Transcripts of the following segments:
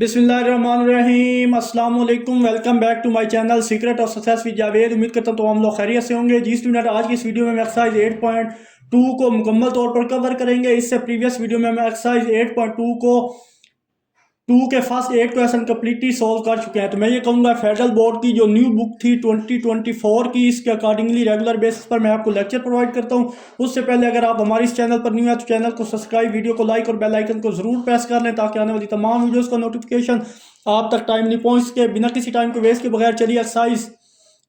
बिस्मिल्लाहिर्रहमानिर्रहीम अस्सलाम वालेकुम। Welcome back to my channel secret of success with Javed. उम्मीद करता हूँ तो हम लोग खैरियत से होंगे। जी स्टूडेंट, आज की इस वीडियो में हम एक्सरसाइज 8.2 को मुकम्मल तौर पर कवर करेंगे। इससे प्रीवियस वीडियो में हम एक्सरसाइज 8.2 को 2 के फर्स्ट 8 क्वेश्चन कम्प्लीटली सॉल्व कर चुके हैं। तो मैं ये कहूँगा फेडरल बोर्ड की जो न्यू बुक थी 2024 की, इसके अकॉर्डिंगली रेगुलर बेसिस पर मैं आपको लेक्चर प्रोवाइड करता हूँ। उससे पहले अगर आप हमारे इस चैनल पर न्यू है तो चैनल को सब्सक्राइब, वीडियो को लाइक और बेल आइकन को जरूर प्रेस कर लें ताकि आने वाली तमाम वीडियोस का नोटिफिकेशन आप तक टाइमली पहुँच सके। बिना किसी टाइम को वेस्ट के बगैर चलिए एक्सरसाइज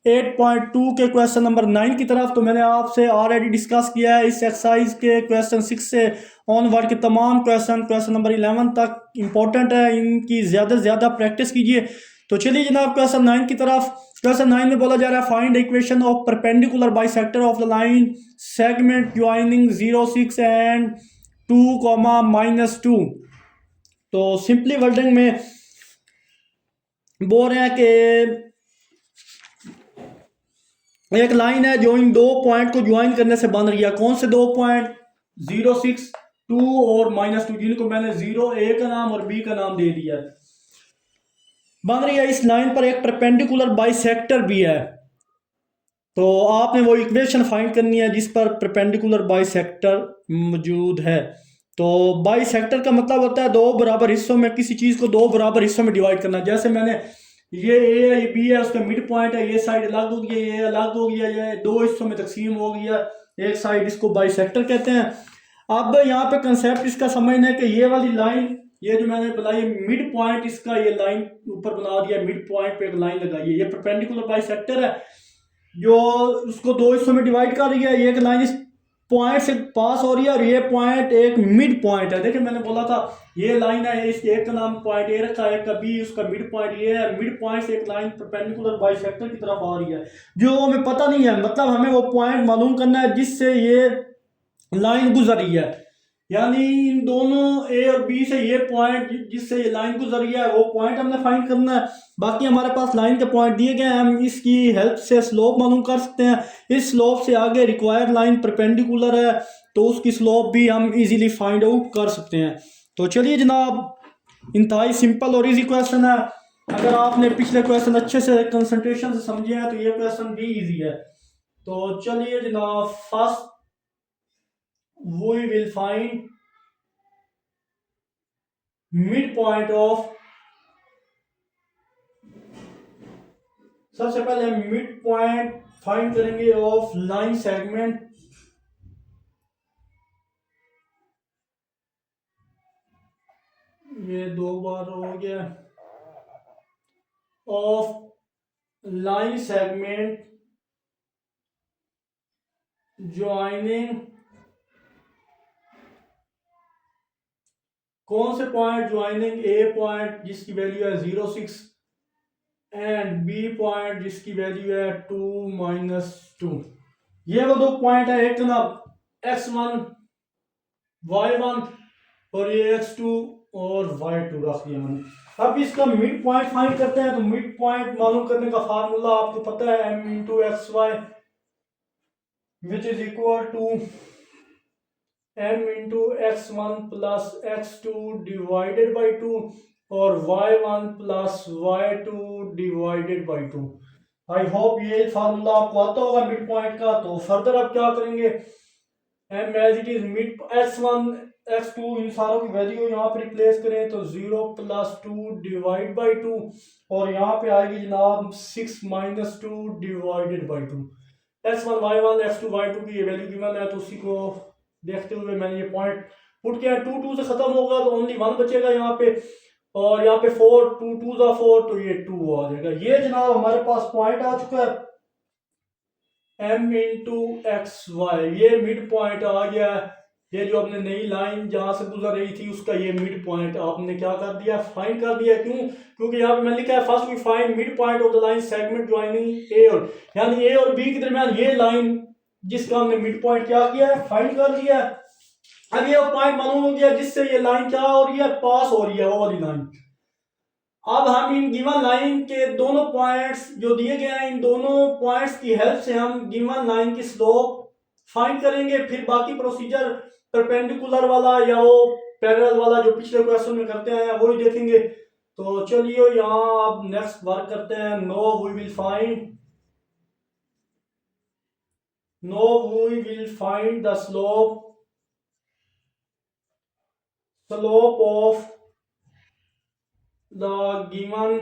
8.2 के क्वेश्चन नंबर 9 की तरफ। तो मैंने आपसे ऑलरेडी डिस्कस किया है इस एक्सरसाइज के क्वेश्चन 6 से ऑनवर्ड के तमाम क्वेश्चन नंबर 11 तक इंपॉर्टेंट है, इनकी ज़्यादा से ज़्यादा प्रैक्टिस कीजिए। तो चलिए जनाब क्वेश्चन 9 की तरफ। क्वेश्चन 9 में बोला जा रहा है find equation of perpendicular bisector of the line segment joining 0, 6 and 2, -2। तो सिंपली वर्डिंग में बोल रहे हैं कि एक लाइन है जो इन दो पॉइंट को ज्वाइन करने से बन रही है। कौन से दो पॉइंट? 0, 6, 2 और -2, जिनको मैंने 0 ए का नाम और बी का नाम दे दिया है। बन रही है इस लाइन पर एक परपेंडिकुलर बाइसेक्टर भी है। तो आपने वो इक्वेशन फाइंड करनी है जिस पर परपेंडिकुलर बाइसेक्टर मौजूद है। तो बाइसेक्टर का मतलब होता है दो बराबर हिस्सों में किसी चीज़ को दो बराबर हिस्सों में डिवाइड करना। जैसे मैंने ये ए है, ये बी है, उसका मिड पॉइंट है, ये साइड अलग हो गया, ये अलग हो गया, ये दो हिस्सों में तकसीम हो गया एक साइड, इसको बाइसेक्टर कहते हैं। अब यहाँ पे कंसेप्ट इसका समझना है कि ये वाली लाइन, ये जो मैंने बनाई मिड पॉइंट, इसका ये लाइन ऊपर बना दिया, मिड पॉइंट पे एक लाइन लगाई है, ये परपेंडिकुलर बाइसेक्टर है जो उसको दो हिस्सों में डिवाइड कर रही है। एक लाइन इस पॉइंट से पास हो रही है और ये पॉइंट एक मिड पॉइंट है। देखिए मैंने बोला था ये लाइन है, इस एक का नाम पॉइंट ए रखा है, एक का बी, उसका मिड पॉइंट ये है। मिड पॉइंट से एक लाइन परपेंडिकुलर बाइसेक्टर की तरफ आ रही है जो हमें पता नहीं है, मतलब हमें वो पॉइंट मालूम करना है जिससे ये लाइन गुजर रही है। यानी इन दोनों ए और बी से ये पॉइंट जिससे ये लाइन गुजर रही है वो पॉइंट हमने फाइंड करना है। बाकी हमारे पास लाइन के पॉइंट दिए गए हैं, हम इसकी हेल्प से स्लोप मालूम कर सकते हैं। इस स्लोप से आगे रिक्वायर्ड लाइन परपेंडिकुलर है तो उसकी स्लोप भी हम इजीली फाइंड आउट कर सकते हैं। तो चलिए जनाब, इंतहाई सिंपल और इजी क्वेश्चन है। अगर आपने पिछले क्वेश्चन अच्छे से कंसंट्रेशन से समझे हैं तो ये क्वेश्चन भी इजी है। तो चलिए जनाब, first we will find midpoint of, सबसे पहले हम मिड पॉइंट फाइंड करेंगे ऑफ लाइन सेगमेंट। ये दो बार हो गया। ऑफ लाइन सेगमेंट ज्वाइनिंग, कौन से पॉइंट? ज्वाइनिंग ए पॉइंट जिसकी वैल्यू है 0, 6 एंड बी पॉइंट जिसकी वैल्यू है 2, -2। ये वो दो पॉइंट है, एक ना x1 y1 और ये x2 और y2 रख दिया मैंने। अब इसका मिड पॉइंट फाइंड करते हैं। तो मिड पॉइंट मालूम करने का फार्मूला आपको पता है, m × xy which is equal to m × x1 + x2 divided by 2 और y1 + y2 divided by 2। I hope ये फार्मूला आपको आता होगा मिड पॉइंट का। तो फर्दर अब क्या करेंगे, m as it is mid x1 x2 इन सारों की वैल्यू यहाँ पे रिप्लेस करें तो 0 + 2 डिवाइड बाई 2 और यहाँ पे आएगी जनाब 6 - 2 divided by 2। x1 y1 x2 y2 की ये वैल्यू गिवन है तो उसी को देखते हुए मैंने ये पॉइंट पुट किया। 2 से खत्म होगा तो ओनली 1 बचेगा यहाँ पे, और यहाँ पे 4, 2 2 ज़ा 4 तो ये 2 आ जाएगा। ये जनाब हमारे पास पॉइंट आ चुका है m × xy, ये मिड पॉइंट आ गया है। ये जो अपने नई लाइन जहां से गुजर रही थी उसका ये मिड पॉइंट आपने क्या कर दिया, फाइंड कर दिया। क्यों? क्योंकि यहाँ पे मैंने लिखा है first we find mid point of the line segment joining A और, यानी ए और बी के दरमियान ये लाइन जिसका हमने मिड पॉइंट क्या किया है, फाइंड कर दिया है। अब ये पॉइंट मालूम हो गया जिससे ये लाइन क्या हो रही है, पास हो रही है, वो वाली लाइन। अब हम इन गिवन लाइन के दोनों पॉइंट्स जो दिए गए हैं, इन दोनों पॉइंट्स की हेल्प से हम गिवन लाइन की स्लोप फाइंड करेंगे। फिर बाकी प्रोसीजर परपेंडिकुलर वाला या वो पैरेलल वाला जो पिछले क्वेश्चन में करते हैं वही देखेंगे। तो चलिए यहाँ आप नेक्स्ट वर्क करते हैं। Now we will find the slope of the given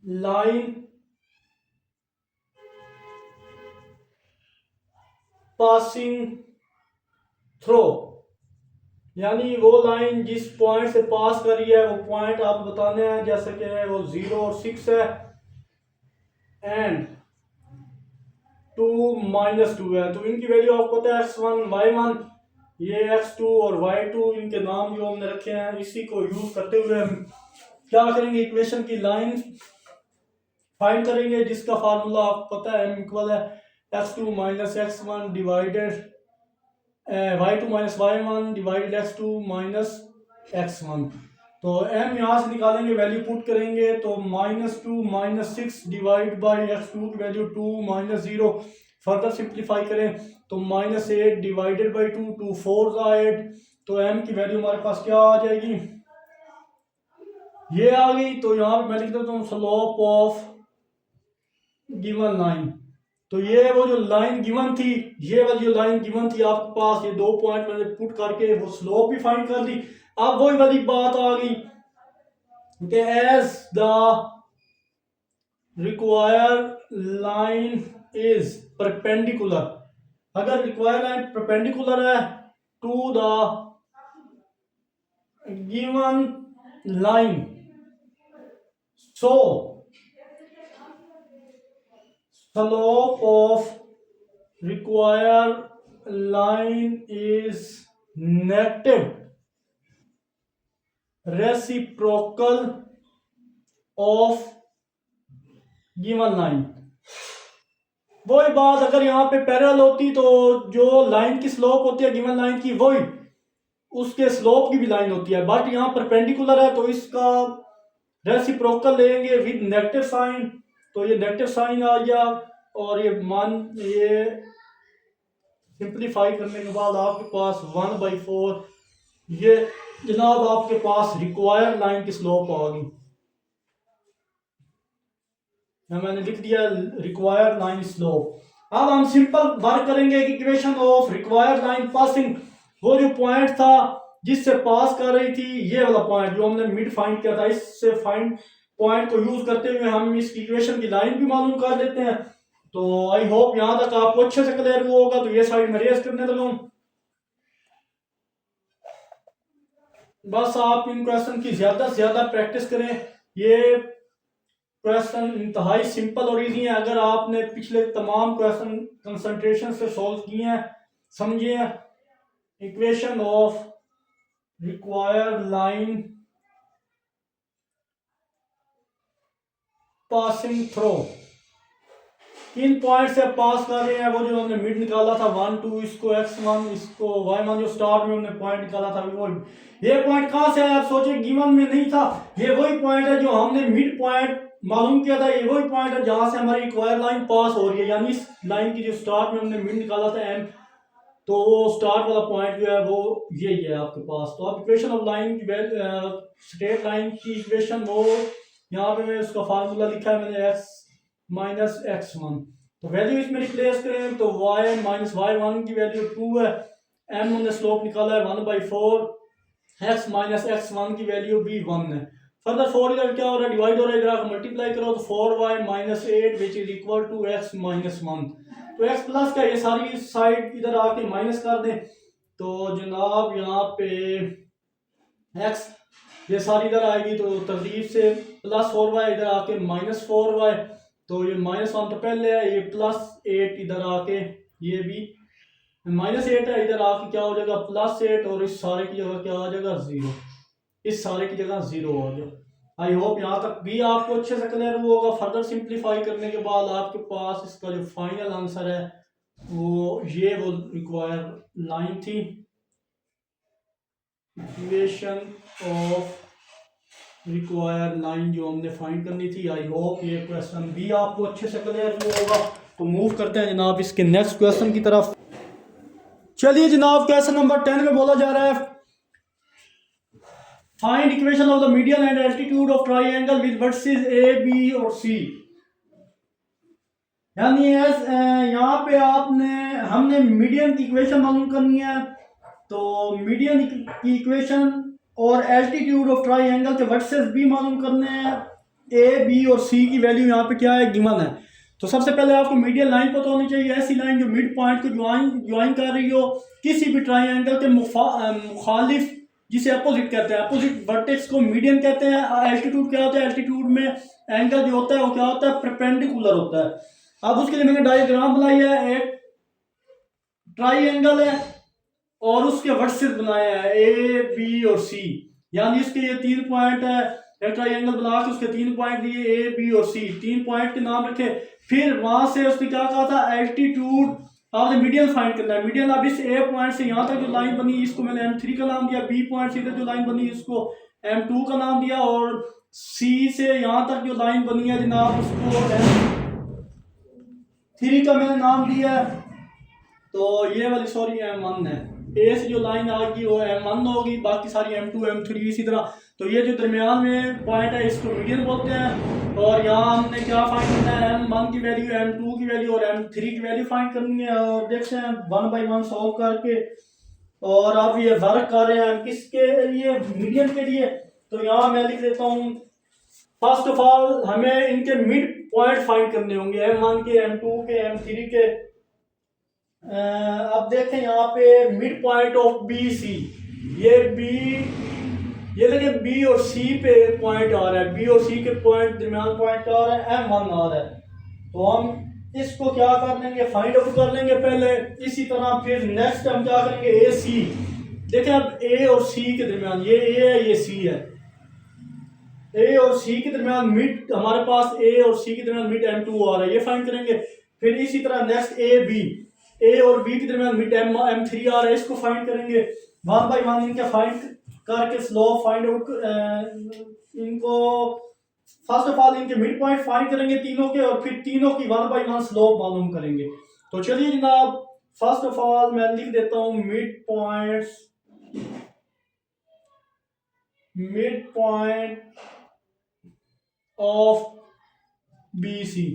line passing through, यानी वो लाइन जिस पॉइंट से पास कर रही है वो पॉइंट आप बताने हैं, जैसे कि वो 0 और 6 है एंड 2 -2 है। तो इनकी वैल्यू आपको पता है x1 y1, ये x2 और y2 इनके नाम जो हमने रखे हैं। इसी को यूज करते हुए हम क्या करेंगे, इक्वेशन की लाइन फाइंड करेंगे जिसका फार्मूला आपको पता है, m इक्वल है x2 - x1 divided y2 - y1 divided x2 - x1। तो m यहाँ से निकालेंगे, वैल्यू पुट करेंगे तो -2 - 6 डिवाइड बाई x2 की वैल्यू 2 - 0। फर्दर सिंप्लीफाई करें तो -8 डिवाइडेड बाई 2, 2 4 8। तो m की वैल्यू हमारे पास क्या आ जाएगी, ये आ गई। तो यहाँ पे मैं लिख देता हूँ स्लोप ऑफ गिवन लाइन। तो ये वो जो लाइन गिवन थी, ये वाली जो लाइन गिवन थी आपके पास, ये 2 पॉइंट मैंने पुट करके वो स्लोप भी फाइंड कर ली। अब वही वाली बात आ गई कि as the required line is perpendicular, अगर रिक्वायर्ड लाइन परपेंडिकुलर है to the given line, so slope of required line is negative reciprocal of given line। वही बात अगर यहाँ पे पैरेलल होती तो जो लाइन की स्लोप होती है गिवन लाइन की, वही उसके स्लोप की भी लाइन होती है, बट यहाँ परपेंडिकुलर है तो इसका रेसिप्रोकल लेंगे विद नेगेटिव साइन। तो ये नेगेटिव साइन आ गया और ये सिंप्लीफाई करने के बाद आपके पास 1/4 ये जनाब आपके पास रिक्वायर्ड लाइन की स्लोप आ गई। मैंने लिख दिया रिक्वायर्ड लाइन स्लोप। अब हम सिंपल वर्क करेंगे equation of required line passing, वो जो पॉइंट था जिससे पास कर रही थी, ये वाला पॉइंट जो हमने मिड फाइंड किया था, इससे फाइंड पॉइंट को यूज करते हुए हम इस इक्वेशन की लाइन भी मालूम कर लेते हैं। तो आई होप यहां तक आपको अच्छे से क्लियर हुआ होगा। तो ये साइड में रेस करने लगा हूं, बस आप इन क्वेश्चन की ज्यादा से ज्यादा प्रैक्टिस करें। ये क्वेश्चन इंतहाई सिंपल और इजी है। अगर आपने पिछले तमाम क्वेश्चन कंसंट्रेशन से सॉल्व किए हैं, समझिए equation of required line passing throw, in point से पास कर रहे हैं, वो जो हमने मिड निकाला था 1 2, इसको x1 इसको y1, जो स्टार्ट में हमने पॉइंट निकाला था वो ये पॉइंट कहां से आया, आप सोचे गिवन में नहीं था, ये वही पॉइंट है जो हमने मिड पॉइंट मालूम किया था, ये वही पॉइंट है जहां से हमारी रिक्वायर्ड लाइन पास हो रही है। यानी इस लाइन की जो स्टार्ट में हमने मिड निकाला था m, तो वो स्टार्ट वाला पॉइंट जो है वो यही है आपके पास। तो आप इक्वेशन ऑफ लाइन की स्ट्रेट लाइन की इक्वेशन, वो यहाँ पे मैं उसका फार्मूला लिखा है मैंने x - x1। तो वैल्यू इसमें रिप्लेस करें तो y - y1 की वैल्यू 2 है, m हमने स्लोप निकाला है 1/4, x - x1 की वैल्यू भी 1 है। फर्दर 4 इधर क्या हो रहा है, डिवाइड हो रहा है, इधर आप मल्टीप्लाई करो तो 4y - 8 which is equal to x - 1। तो x प्लस का ये सारी साइड इधर आके माइनस कर दें तो जनाब यहाँ पे x ये सारी इधर आएगी, तो तरतीब से +4y इधर आके -4y, तो ये -1 तो पहले है, ये +8 इधर आके ये भी -8 है, इधर आके क्या हो जाएगा +8, और इस सारे की जगह क्या आ जाएगा 0, इस सारे की जगह 0 आ जाएगा। आई होप यहाँ तक भी आपको अच्छे से क्लियर हुआ होगा। फर्दर सिंप्लीफाई करने के बाद आपके पास इसका जो फाइनल आंसर है वो रिक्वायर्ड लाइन थी, इक्वेशन ऑफ रिक्वायर्ड लाइन जो हमने फाइंड करनी थी। आई होप ये क्वेश्चन भी आपको अच्छे से क्लियर हुआ होगा। तो मूव करते हैं जनाब इसके नेक्स्ट क्वेश्चन की तरफ। चलिए जनाब क्वेश्चन नंबर 10 में बोला जा रहा है find equation of the median and altitude of triangle with vertices A B और सी। यानी यहाँ पे आपने हमने मीडियन की इक्वेशन मालूम करनी है। तो मीडियन की इक्वेशन और एल्टीट्यूड ऑफ ट्राइंगल के वर्सेस बी मालूम करने हैं। ए बी और सी की वैल्यू यहाँ पे क्या है, गिवन है। तो सबसे पहले आपको मीडियन लाइन पता होनी चाहिए, ऐसी लाइन जो मिड पॉइंट को ज्वाइन कर रही हो किसी भी ट्राइंगल के मुखालिफ, जिसे अपोजिट कहते हैं। अपोजिट वर्टेक्स को मीडियन कहते हैं। एल्टीट्यूड क्या होता है, एल्टीट्यूड में एंगल जो होता है वो क्या होता है, परपेंडिकुलर होता है। अब उसके लिए मैंने डायग्राम बनाई है। एक ट्राइंगल है और उसके वर्सेस बनाए हैं ए बी और सी, यानी इसके ये 3 पॉइंट है। एक ट्राइंगल बना के उसके 3 पॉइंट दिए ए बी और सी, 3 पॉइंट के नाम रखे। फिर वहां से उसने क्या कहा था, एल्टीट्यूड आपने मीडियन फाइंड करना है। मीडियन अब इस ए पॉइंट से यहाँ तक जो लाइन बनी इसको मैंने M3 का नाम दिया, बी पॉइंट से जो लाइन बनी इसको M2 का नाम दिया, और सी से यहाँ तक जो लाइन बनी है जनाब उसको M3 का मैंने नाम दिया है। तो ये वाली सॉरी M1 है। ए से जो लाइन आएगी वो M1 होगी, बाकी सारी M2 M3 इसी तरह। तो ये जो दरमियान में पॉइंट है इसको मीडियन बोलते हैं। और यहाँ हमने क्या फाइंड करना है, M1 की वैल्यू, M2 की वैल्यू और M3 की वैल्यू फाइंड करनी है। और देखते हैं 1 by 1 सॉल्व करके। और अब ये वर्क कर रहे हैं किसके लिए, मीडियन के लिए। तो यहाँ मैं लिख देता हूँ, फर्स्ट ऑफ ऑल हमें इनके मिड पॉइंट फाइंड करने होंगे, M1 के, M2 के, M3 के। अब देखें यहाँ पे mid point of B C, ये बी, ये देखिए बी और सी पे पॉइंट आ रहा है, बी और सी के पॉइंट दरमियान पॉइंट आ रहा है, M1 आ रहा है। तो हम इसको क्या कर लेंगे, फाइंड आउट कर लेंगे पहले। इसी तरह फिर नेक्स्ट हम क्या करेंगे, ए सी। देखें अब ए और सी के दरमियान, ये ए है ये सी है, ए और सी के दरमियान मिड हमारे पास, ए और सी के दरमियान मिड M2 आ रहा है, ये फाइंड करेंगे। फिर इसी तरह नेक्स्ट ए बी, ए और बी के दरमियान मिड M3 आ रहा है, इसको फाइंड करेंगे। 1 by 1 इनके फाइंड करके स्लो फाइंड आउट, इनको फर्स्ट ऑफ ऑल इनके मिड पॉइंट फाइंड करेंगे तीनों के, और फिर तीनों की 1 by 1 स्लो मालूम करेंगे। तो चलिए जनाब, फर्स्ट ऑफ ऑल मैं लिख देता हूँ mid point of B C.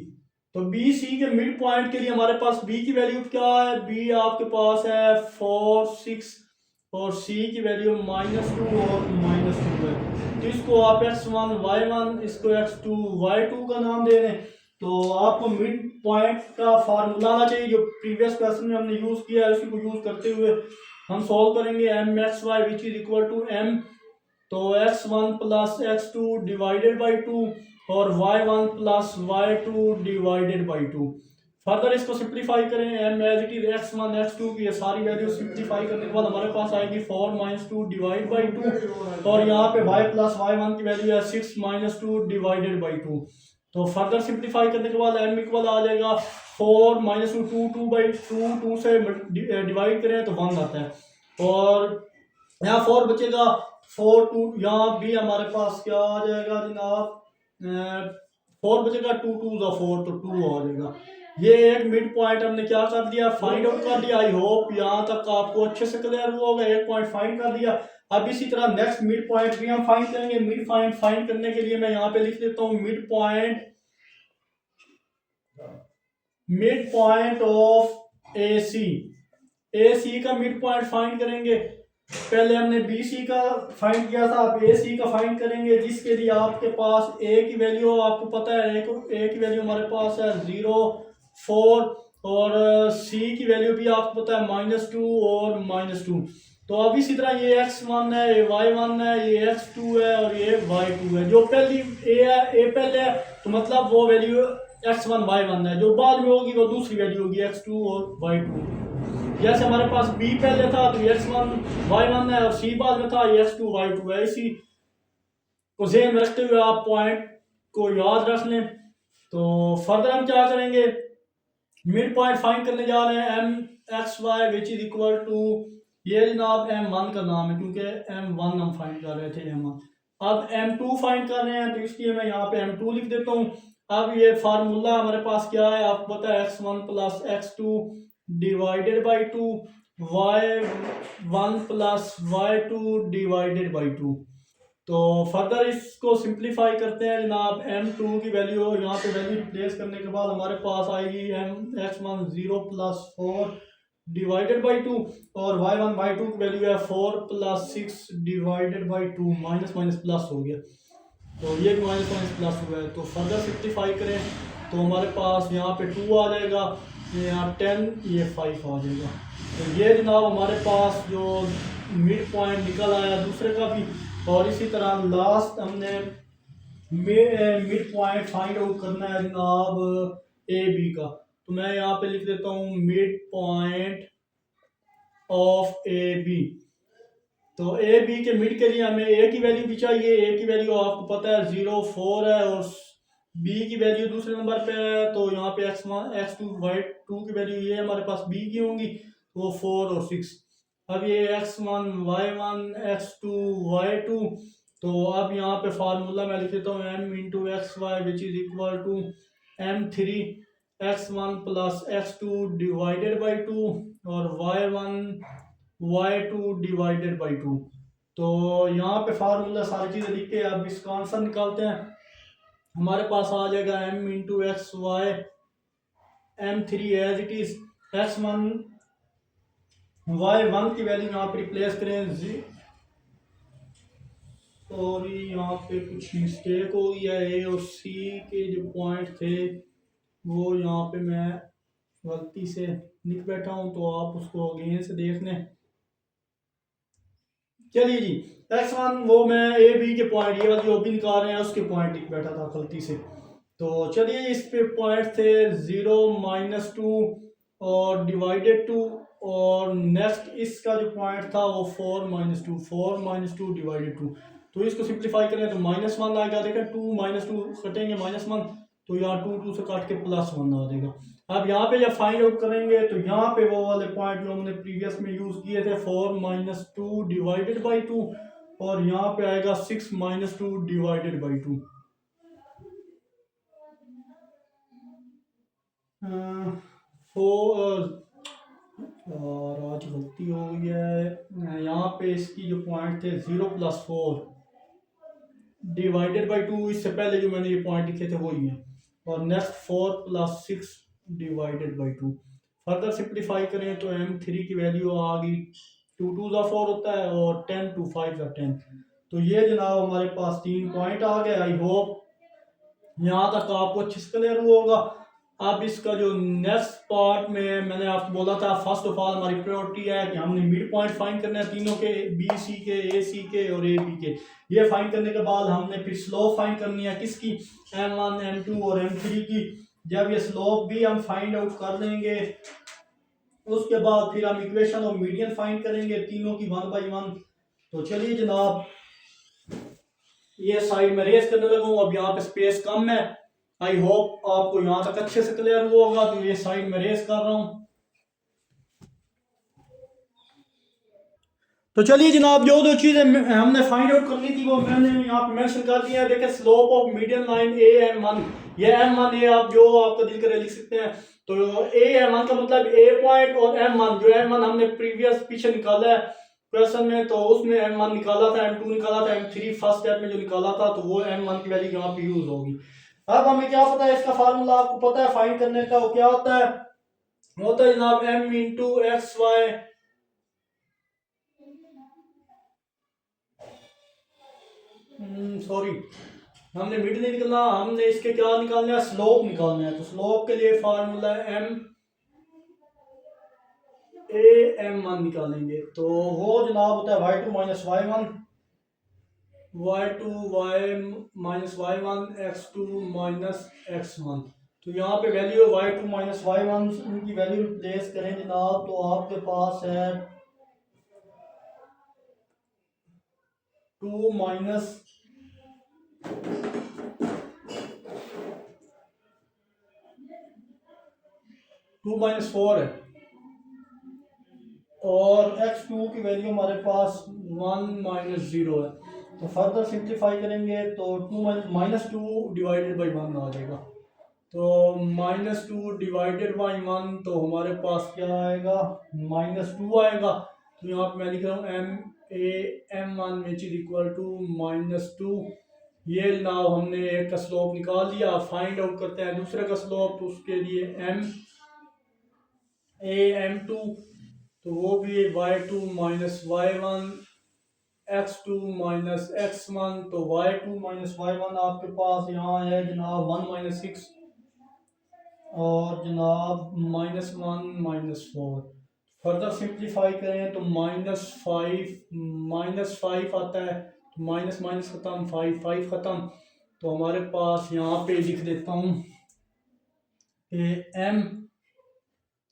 तो बी सी के मिड पॉइंट के लिए हमारे पास बी की वैल्यू क्या है, बी आपके पास है 4 6 और सी की वैल्यू -2 और -2 है। तो इसको आप x1 y1, इसको x2 y2 का नाम दे दें। तो आपको मिड पॉइंट का फार्मूला आना चाहिए जो प्रीवियस क्वेश्चन में हमने यूज किया है, उसी को यूज करते हुए हम सॉल्व करेंगे। mxy which is equal to m, तो x1 plus x2 divided by 2 और y1 plus y2 divided by 2। Further इसको सिंप्लीफाई करें, m as it is x1 x2 की ये सारी वैल्यू सिंप्लीफाई करने के बाद हमारे पास आएगी 4 - 2 डिवाइड बाई 2, और यहाँ पे y प्लस y1 की वैल्यू है 6 - 2 डिवाइडेड बाई 2। तो फर्दर सिंप्लीफाई करने के बाद m इक्वल आ जाएगा 4 - 2 2 बाई 2 से डिवाइड करें तो 1 आता है, और यहाँ 4 बचेगा, 4 2 यहाँ भी हमारे पास क्या आ जाएगा जनाब, 4 बचेगा, 2 2 ज़ा 4 तो 2 आ जाएगा। ये एक मिड पॉइंट हमने क्या कर दिया, फाइंड आउट कर दिया। आई होप यहाँ तक आपको अच्छे से क्लियर हुआ होगा, एक पॉइंट फाइंड कर दिया। अब इसी तरह नेक्स्ट मिड पॉइंट भी हम फाइंड करेंगे। मिड पॉइंट फाइंड करने के लिए मैं यहाँ पे लिख देता हूँ मिड पॉइंट ऑफ ए सी। ए सी का मिड पॉइंट फाइंड करेंगे। पहले हमने बी सी का फाइंड किया था, अब ए सी का फाइंड करेंगे, जिसके लिए आपके पास ए की वैल्यू आपको पता है, ए की वैल्यू हमारे पास है 0 4, और सी की वैल्यू भी आपको पता है -2 और -2। तो अब इसी तरह ये x1 है, ये y1 है, ये x2 है और ये y2 है। जो पहली ए है, ए पहले है तो मतलब वो वैल्यू x1 y1 है, जो बाद में होगी वो दूसरी वैल्यू होगी x2 और y2। जैसे हमारे पास b पहले था तो x1 y1 है, और c बाद में था x2 y2 है। इसी को ध्यान में रखते हुए आप पॉइंट को याद रख लें। तो फर्दर हम क्या करेंगे, मिड पॉइंट फाइंड करने जा रहे हैं mxy which is equal to, ये जनाब m1 का नाम है क्योंकि m1 हम फाइंड कर रहे थे, m1। अब m2 फाइंड कर रहे हैं तो इसलिए मैं यहाँ पे m2 लिख देता हूँ। अब ये फार्मूला हमारे पास क्या है, आपको पता है x1 plus x2 divided by 2, y1 plus y2 divided by 2। तो फर्दर इसको सिंप्लीफाई करते हैं जनाब। m2 की वैल्यू यहाँ पे वैल्यू रिप्लेस करने के बाद हमारे पास आएगी x1 0 + 4 डिवाइडेड बाई 2 और y1 y2 की वैल्यू है 4 + 6 divided by 2 minus minus plus हो गया। तो ये भी माइनस माइनस प्लस हुआ है। तो फर्दर सिंप्लीफाई करें तो हमारे पास यहाँ पे 2 आ जाएगा, यहाँ 10, ये 5 आ जाएगा। तो ये जनाब हमारे पास जो मिड पॉइंट निकल आया दूसरे का भी। और इसी तरह लास्ट हमने मिड पॉइंट फाइंड आउट करना है जनाब ए बी का। तो मैं यहाँ पे लिख देता हूँ mid point of A B. तो ए बी के मिड के लिए हमें ए की वैल्यू भी चाहिए। ए की वैल्यू आपको पता है 0 4 है और बी की वैल्यू दूसरे नंबर पे है। तो यहाँ पे x2 y2 की वैल्यू ये हमारे पास बी की होंगी, वो 4 और 6। अब ये x1 y1 x2 y2। तो अब यहाँ पे फार्मूला मैं लिख देता हूँ m into X Y which is equal to m3 x1 + x2 divided by 2 और y1 y2 डिवाइडेड बाई 2। तो यहाँ पे फार्मूला सारी चीज़ें लिख के अब इसका आंसर निकालते हैं। हमारे पास आ जाएगा m into X Y m3 as it is x1 y1 की वैल्यू यहाँ पे रिप्लेस करें सॉरी यहाँ पे कुछ मिस्टेक हो गया है। ए और सी के जो पॉइंट थे वो यहाँ पे मैं गलती से लिख बैठा हूँ, तो आप उसको अगेन से देख लें। चलिए जी, x1 वो मैं ए बी के पॉइंट ये वाली जो भी निकाल रहे हैं उसके पॉइंट लिख बैठा था गलती से। तो चलिए इस पे पॉइंट थे 0 -2 और डिवाइडेड 2 और नेक्स्ट इसका जो पॉइंट था वो 4 -2 डिवाइडेड 2। तो इसको सिंप्लीफाई करें तो -1 आएगा। देखें 2 -2 कटेंगे -1, तो यहाँ 2 2 से काट के +1 आ जाएगा। अब यहाँ पे जब फाइंड आउट करेंगे तो यहाँ पे वो वाले पॉइंट जो हमने प्रीवियस में यूज किए थे 4 -2 डिवाइडेड बाई 2 और यहाँ पे आएगा 6 -2 डिवाइडेड बाई 2। और आज गलती हो गई है। यहाँ पे इसकी जो पॉइंट थे 0 + 4 डिवाइडेड बाई 2, इससे पहले जो मैंने ये पॉइंट लिखे थे वही है। और next 4 + 6 divided by 2। Further simplify करें तो m3 की वैल्यू आ गई 2 2 ज़ा 4 होता है और 10 2 5 ज़ा 10। तो ये जनाब हमारे पास 3 पॉइंट आ गए। आई होप यहाँ तक आपको अच्छे से क्लियर हुआ होगा। अब इसका जो नेक्स्ट पार्ट में मैंने आपको बोला था, फर्स्ट ऑफ ऑल हमारी प्रायोरिटी है कि हमने मिड पॉइंट फाइंड करना है तीनों के, बी सी के, ए सी के और ए बी के। ये फाइंड करने के बाद हमने फिर स्लोप फाइंड करनी है किसकी, m1 m2 और m3 की। जब ये स्लोप भी हम फाइंड आउट कर लेंगे उसके बाद फिर हम इक्वेशन और मीडियन फाइंड करेंगे तीनों की 1 बाई 1। तो चलिए जनाब ये साइड में रेस करने लगा हूँ। अब यहाँ पे स्पेस कम है। आई होप आपको यहाँ तक अच्छे से क्लियर हुआ होगा। तो ये साइड में रेस कर रहा हूँ। तो चलिए जनाब जो जो चीजें हमने फाइंड आउट करनी थी वो मैंने यहाँ पे मेंशन कर दिया है। देखिए slope of median line AM1, ये M1 है, आप जो आपका दिल करे लिख सकते हैं। तो AM1 का मतलब A पॉइंट और M1 जो M1 हमने प्रीवियस पीछे निकाला है क्वेश्चन में, तो उसमें M1 निकाला था, M2 निकाला था, M3 फर्स्ट स्टेप में जो निकाला था, तो वो M1 की वैल्यू यहाँ पे यूज होगी। अब हमें क्या पता है, इसका फार्मूला आपको पता है फाइंड करने का, वो क्या होता है, जनाब M into X Y sorry हमने मिड नहीं निकलना, हमने इसके क्या निकालना है, स्लोप निकालना है। तो स्लोप के लिए फार्मूला M AM1 निकालेंगे। तो वो जनाब होता है y2 - y1 x2 - x1। तो यहाँ पे वैल्यू है y2 - y1, उनकी वैल्यू रिप्लेस करें जनाब तो आपके पास है 2 -4 है और x2 की वैल्यू हमारे पास 1 - 0 है। तो फर्दर सिंप्लीफाई करेंगे तो 2 डिवाइडेड बाई 1 आ जाएगा। तो -2 डिवाइडेड बाई 1 तो हमारे पास क्या आएगा, -2 आएगा। तो यहाँ पे मैं लिख रहा हूँ AM1 which is equal to -2। ये जनाब हमने एक का स्लोप निकाल लिया। फाइंड आउट करते हैं दूसरे का स्लोप। तो उसके लिए AM2, तो वो भी y2 minus y1 x2 minus x1। तो y2 माइनस y1 आपके पास यहाँ है जनाब 1 माइनस 6 और जनाब -1 -4। फर्दर सिंप्लीफाई करें तो -5 आता है। तो माइनस माइनस खत्म, 5 खत्म। तो हमारे पास यहाँ पे लिख देता हूँ कि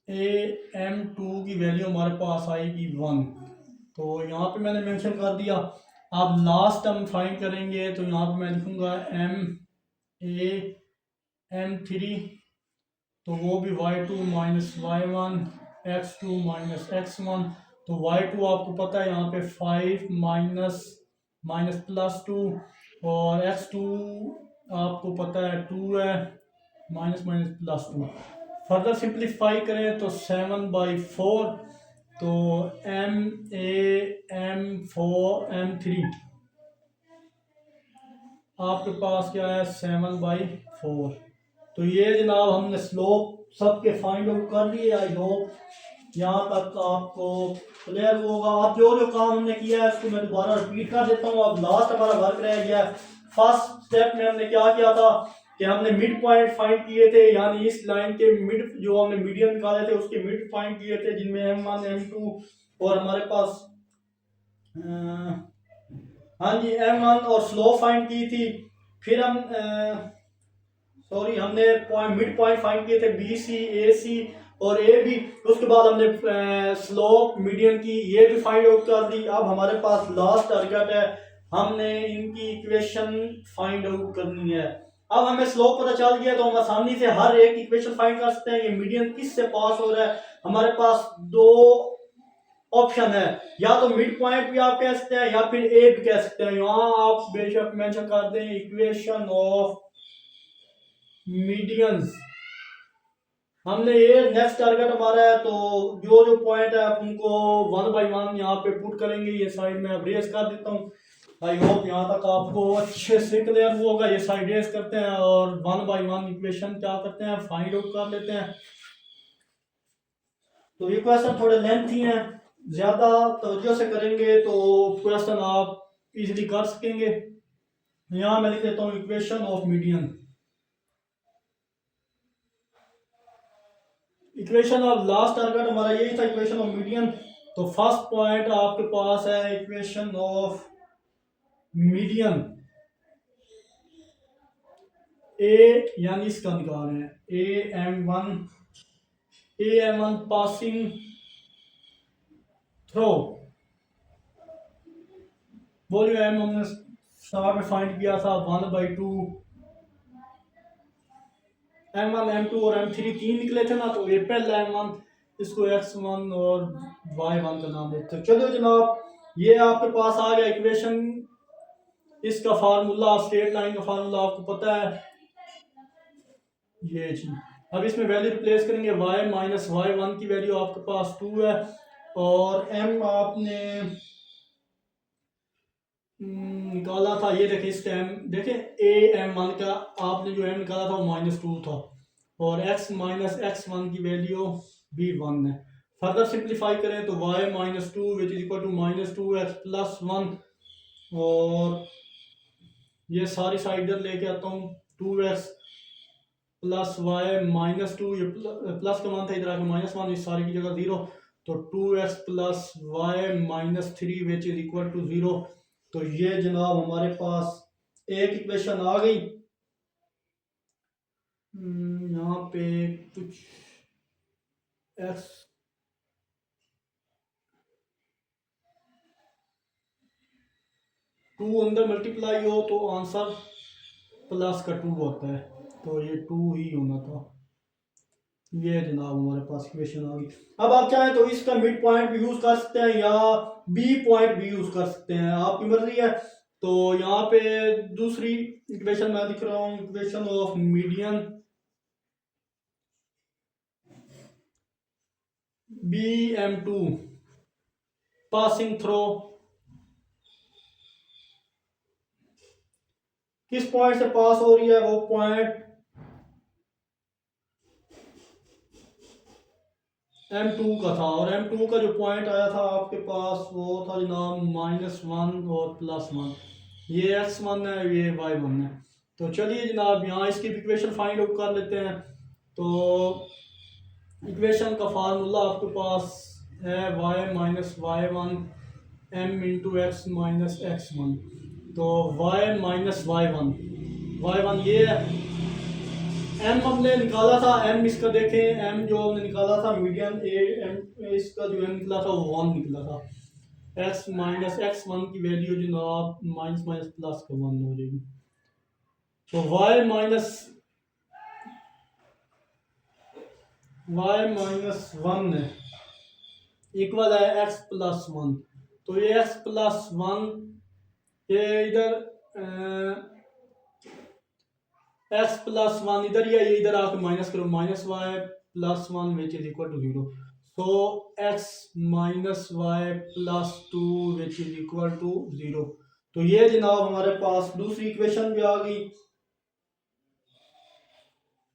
AM2 की वैल्यू हमारे पास आएगी 1। तो यहाँ पे मैंने मेंशन कर दिया। आप लास्ट टर्म फाइंड करेंगे तो यहाँ पे मैं लिखूंगा AM3, तो वो भी y2 minus y1 x2 minus x1। तो y2 आपको पता है यहाँ पे 5 माइनस माइनस +2 और x2 आपको पता है 2 है, माइनस माइनस +2। फर्दर सिंप्लीफाई करें तो 7/4। तो M3 आपके पास क्या है 7/4। तो ये जनाब हमने स्लोप सबके फाइंड आउट कर लिए। आई होप यहाँ तक आपको क्लियर होगा। आप जो जो काम हमने किया है उसको मैं दोबारा रिपीट कर देता हूँ। अब लास्ट हमारा वर्क रह गया। फर्स्ट स्टेप में हमने क्या किया था कि हमने मिड पॉइंट फाइंड किए थे, यानी इस लाइन के मिड जो हमने मीडियन निकाले थे उसके मिड फाइंड किए थे, जिनमें M1 M2 और हमारे पास हाँ जी M1 और स्लो फाइंड की थी। फिर हम हमने मिड पॉइंट फाइंड किए थे BC AC और AB। उसके बाद हमने स्लोप मीडियन की ये भी फाइंड आउट कर दी। अब हमारे पास लास्ट टारगेट है, हमने इनकी इक्वेशन फाइंड आउट करनी है। अब हमें स्लोप पता चल गया तो हम आसानी से हर एक इक्वेशन फाइंड कर सकते हैं। ये मीडियन किससे पास हो रहा है, हमारे पास दो ऑप्शन है, या तो मिड पॉइंट भी आप कह सकते हैं या फिर ए भी कह सकते हैं। यहाँ आप बेशक मेंशन कर दें इक्वेशन ऑफ मीडियंस। हमने ये नेक्स्ट टारगेट हमारा है, तो जो जो पॉइंट है आप उनको 1 बाय 1 यहाँ पे पुट करेंगे। ये साइड में अब रेस कर देता हूँ। आई होप यहाँ तक आपको अच्छे से क्लियर होगा। ये साइड रेस करते हैं और 1 बाय 1 इक्वेशन क्या करते हैं फाइंड आउट कर लेते हैं। तो ये क्वेश्चन थोड़े लेंथी हैं, ज्यादा तवज्जो से करेंगे तो क्वेश्चन आप इजीली कर सकेंगे। यहाँ मैं लिख देता हूँ equation of median. Equation of last target हमारा यही था, इक्वेशन ऑफ मीडियन। तो फर्स्ट पॉइंट आपके पास है इक्वेशन ऑफ मीडियन। ए यानी इसका निकाल रहे हैं AM1 passing through volume M हमने स्टार में फाइंड किया था 1/2। M1 M2 और M3 तीन निकले थे ना, तो ये पहला M1, इसको X1 और Y1 का नाम देते हैं। चलो जनाब ये आपके पास आ गया इक्वेशन। इसका फार्मूला स्ट्रेट लाइन का फार्मूला आपको पता है ये जी। अब इसमें वैल्यू रिप्लेस करेंगे। y माइनस y1 की वैल्यू आपके पास 2 है और m आपने निकाला था, ये देखिए इस टाइम देखें AM1 का आपने जो m निकाला था वो -2 था और x माइनस x1 की वैल्यू भी 1 है। फर्दर सिंप्लीफाई करें तो y -2 which is equal to -2x plus 1 और ये सारी साइड इधर लेके आता हूँ 2x प्लस वाई -2, ये प्लस का मान था इधर आके -1, इस सारी की जगह 0। तो 2x plus Y -3 which is equal to 0। तो ये जनाब हमारे पास एक इक्वेशन आ गई। यहाँ पे कुछ x 2 अंदर मल्टीप्लाई हो तो आंसर प्लस का 2 होता है, तो ये 2 ही होना था। ये जनाब हमारे पास इक्वेशन आ गई। अब आप चाहें तो इसका मिड पॉइंट भी यूज कर सकते हैं या बी पॉइंट भी यूज कर सकते हैं, आपकी मर्जी है। तो यहाँ पे दूसरी इक्वेशन मैं लिख रहा हूँ equation of median BM2 passing throw किस पॉइंट से पास हो रही है, वो पॉइंट M2 का था, और M2 का जो पॉइंट आया था आपके पास वो था जनाब -1 और +1। ये x1 है, ये y1 है। तो चलिए जनाब यहाँ इसकी इक्वेशन फाइंड आउट कर लेते हैं। तो इक्वेशन का फार्मूला आपके पास है y minus y1 m into x minus x1। तो y माइनस y1 ये है। m हमने निकाला था, m इसका देखें, m जो हमने निकाला था मीडियन m इसका जो m निकला था वो 1 निकला था। x माइनस x1 की वैल्यू जनाब माइनस माइनस प्लस का 1 हो जाएगी। तो y माइनस 1 है इक्वल है x प्लस 1। तो ये x प्लस 1 ये इधर x प्लस 1 इधर या ये इधर आके माइनस करो, minus Y plus 1 which is equal to 0। So x minus Y plus 2 which is equal to 0। तो ये जनाब हमारे पास दूसरी इक्वेशन भी आ गई।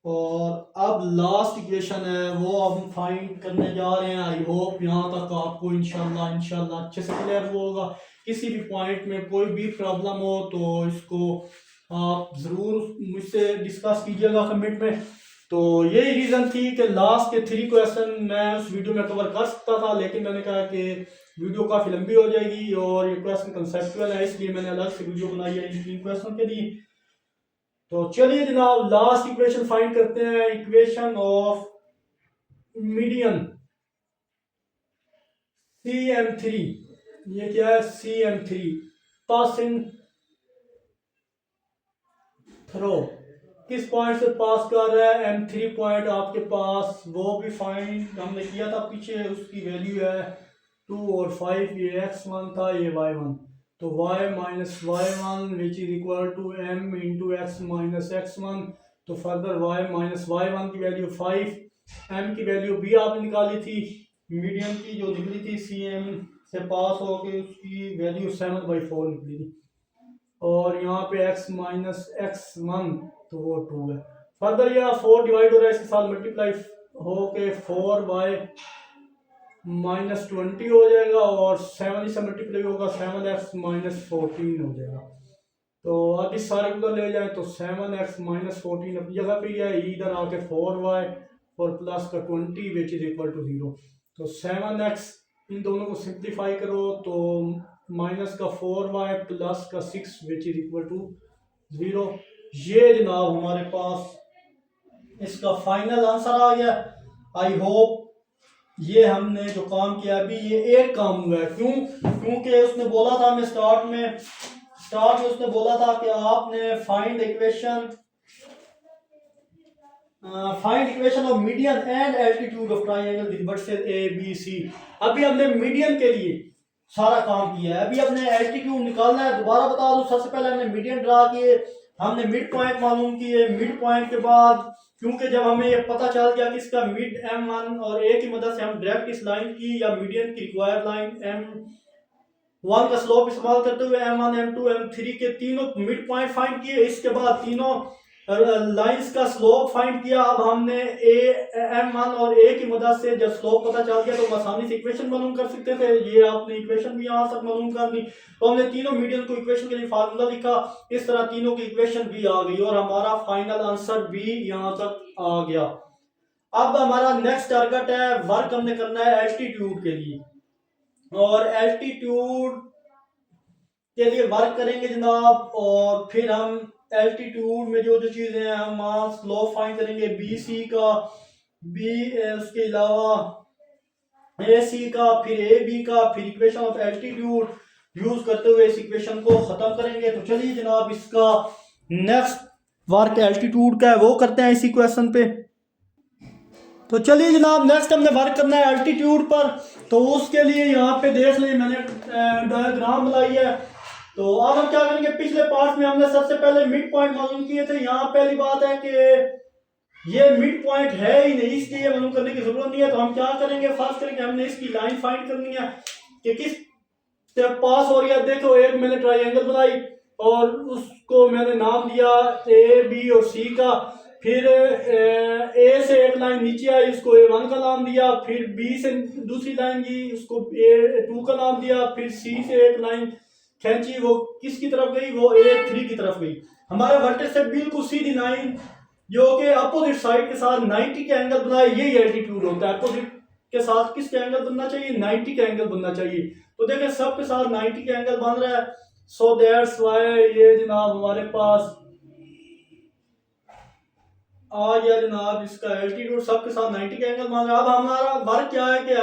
और अब लास्ट इक्वेशन है वो हम फाइंड करने जा रहे हैं। आई होप यहाँ तक आपको इंशाल्लाह अच्छे से क्लियर होगा। किसी भी पॉइंट में कोई भी प्रॉब्लम हो तो इसको आप ज़रूर मुझसे डिस्कस कीजिएगा कमेंट में। तो यही रीज़न थी कि लास्ट के 3 क्वेश्चन मैं उस वीडियो में कवर कर सकता था, लेकिन मैंने कहा कि वीडियो काफ़ी लंबी हो जाएगी और ये क्वेश्चन कंसेप्चुअल है, इसलिए मैंने अलग से वीडियो बनाई है इन 3 क्वेश्चन के लिए। तो चलिए जनाब लास्ट इक्वेशन फाइंड करते हैं। Equation of median CM3। ये क्या है? CM3 पासिंग थ्रो किस पॉइंट से पास कर रहा है? M3 पॉइंट आपके पास, वो भी फाइंड हमने किया था पीछे, उसकी वैल्यू है 2 और 5। ये x1 था, ये y1। तो y minus y1 which is equal to m into x minus x1। तो फर्दर y माइनस y1 की वैल्यू 5, m की वैल्यू भी आपने निकाली थी मीडियम की जो निकली थी CM से पास होके, उसकी वैल्यू 7/4 निकली थी। और यहाँ पे x माइनस x1 तो वो 2 है। फर्दर यह 4 डिवाइड हो रहा है, इसके साथ मल्टीप्लाई हो के 4y माइनस 20 हो जाएगा और 7 से मल्टीप्लाई होगा 7x माइनस 14 हो जाएगा। तो अब इस सारे को ले जाए तो 7x माइनस 14 अपनी जगह पे है, इधर आके 4y और प्लस का 20 विच इज इक्वल टू 0। तो 7x इन दोनों को सिंप्लीफाई करो तो माइनस का 4y प्लस का 6 विच इज इक्वल टू 0। ये जनाब हमारे पास इसका फाइनल आंसर आ गया। आई होप ये हमने जो काम किया अभी ये एक काम हुआ है। क्योंकि उसने बोला था हमें स्टार्ट में उसने बोला था कि आपने find equation of median and altitude of triangle with vertices ABC। अभी हमने मीडियन के लिए सारा काम किया है, अभी हमने एल्टीट्यूड निकालना है। दोबारा बता दूं, सबसे पहले हमने मीडियन ड्रा किए, हमने मिड पॉइंट मालूम किए। मिड पॉइंट के बाद क्योंकि जब हमें ये पता चल गया कि इसका मिड M1 और A की मदद से हम डायरेक्ट इस लाइन की या मीडियन की रिक्वायर्ड लाइन M1 का स्लोप इस्तेमाल करते हुए M1 M2 M3 के तीनों मिड पॉइंट फाइंड किए। इसके बाद तीनों लाइंस का स्लोप फाइंड किया। अब हमने M1 और A की मदद से जब स्लोप पता चल गया तो आसानी से इक्वेशन मालूम कर सकते थे। ये आपने इक्वेशन भी यहाँ तक मालूम कर ली। तो हमने तीनों मीडियन को इक्वेशन के लिए फार्मूला लिखा, इस तरह तीनों की इक्वेशन भी आ गई और हमारा फाइनल आंसर भी यहाँ तक आ गया। अब हमारा नेक्स्ट टारगेट है, वर्क हमने करना है एल्टीट्यूड के लिए, और एल्टीट्यूड के लिए वर्क करेंगे जनाब। और फिर हम एल्टीट्यूड में जो चीजें हैं हम स्लोप फाइंड करेंगे BC का, उसके अलावा AC का, फिर AB का, फिर इक्वेशन ऑफ एल्टीट्यूड यूज करते हुए इस इक्वेशन को खत्म करेंगे। तो चलिए जनाब इसका नेक्स्ट वर्क एल्टीट्यूड का है वो करते हैं इसी क्वेश्चन पे। तो चलिए जनाब नेक्स्ट हमने वर्क करना है एल्टीट्यूड पर। तो उसके लिए यहाँ पे देख लें मैंने डायग्राम बनाई है। तो अब हम क्या करेंगे, पिछले पार्ट में हमने सबसे पहले मिड पॉइंट मालूम किए थे। यहाँ पहली बात है कि ये मिड पॉइंट है ही नहीं, इसलिए मालूम करने की जरूरत नहीं है। तो हम क्या करेंगे, फर्स्ट करेंगे हमने इसकी लाइन फाइंड करनी है कि किस पास हो रही है। देखो एक मैंने ट्राइंगल बनाई, और उसको मैंने नाम दिया ए बी और सी का। फिर ए से एक लाइन नीचे आई, उसको A1 का नाम दिया। फिर बी से दूसरी लाइन गई, उसको A2 का नाम दिया। फिर सी से एक लाइन खींची, वो किसकी तरफ गई, वो A3 की तरफ गई। हमारे वर्टेक्स से बिल्कुल सीधी लाइन जो कि अपोजिट साइड के साथ 90 के एंगल बनाए, यही एल्टीट्यूड होता है। अपोजिट के साथ किसके एंगल बनना चाहिए, 90 के एंगल बनना चाहिए। तो देखें सब के साथ 90 के एंगल बन रहा है। सो दैट्स वाई ये जनाब हमारे पास आ गया जनाब इसका एल्टीट्यूड सबके साथ 90 का एंगल मान रहा है। अब हमारा वर्क क्या है कि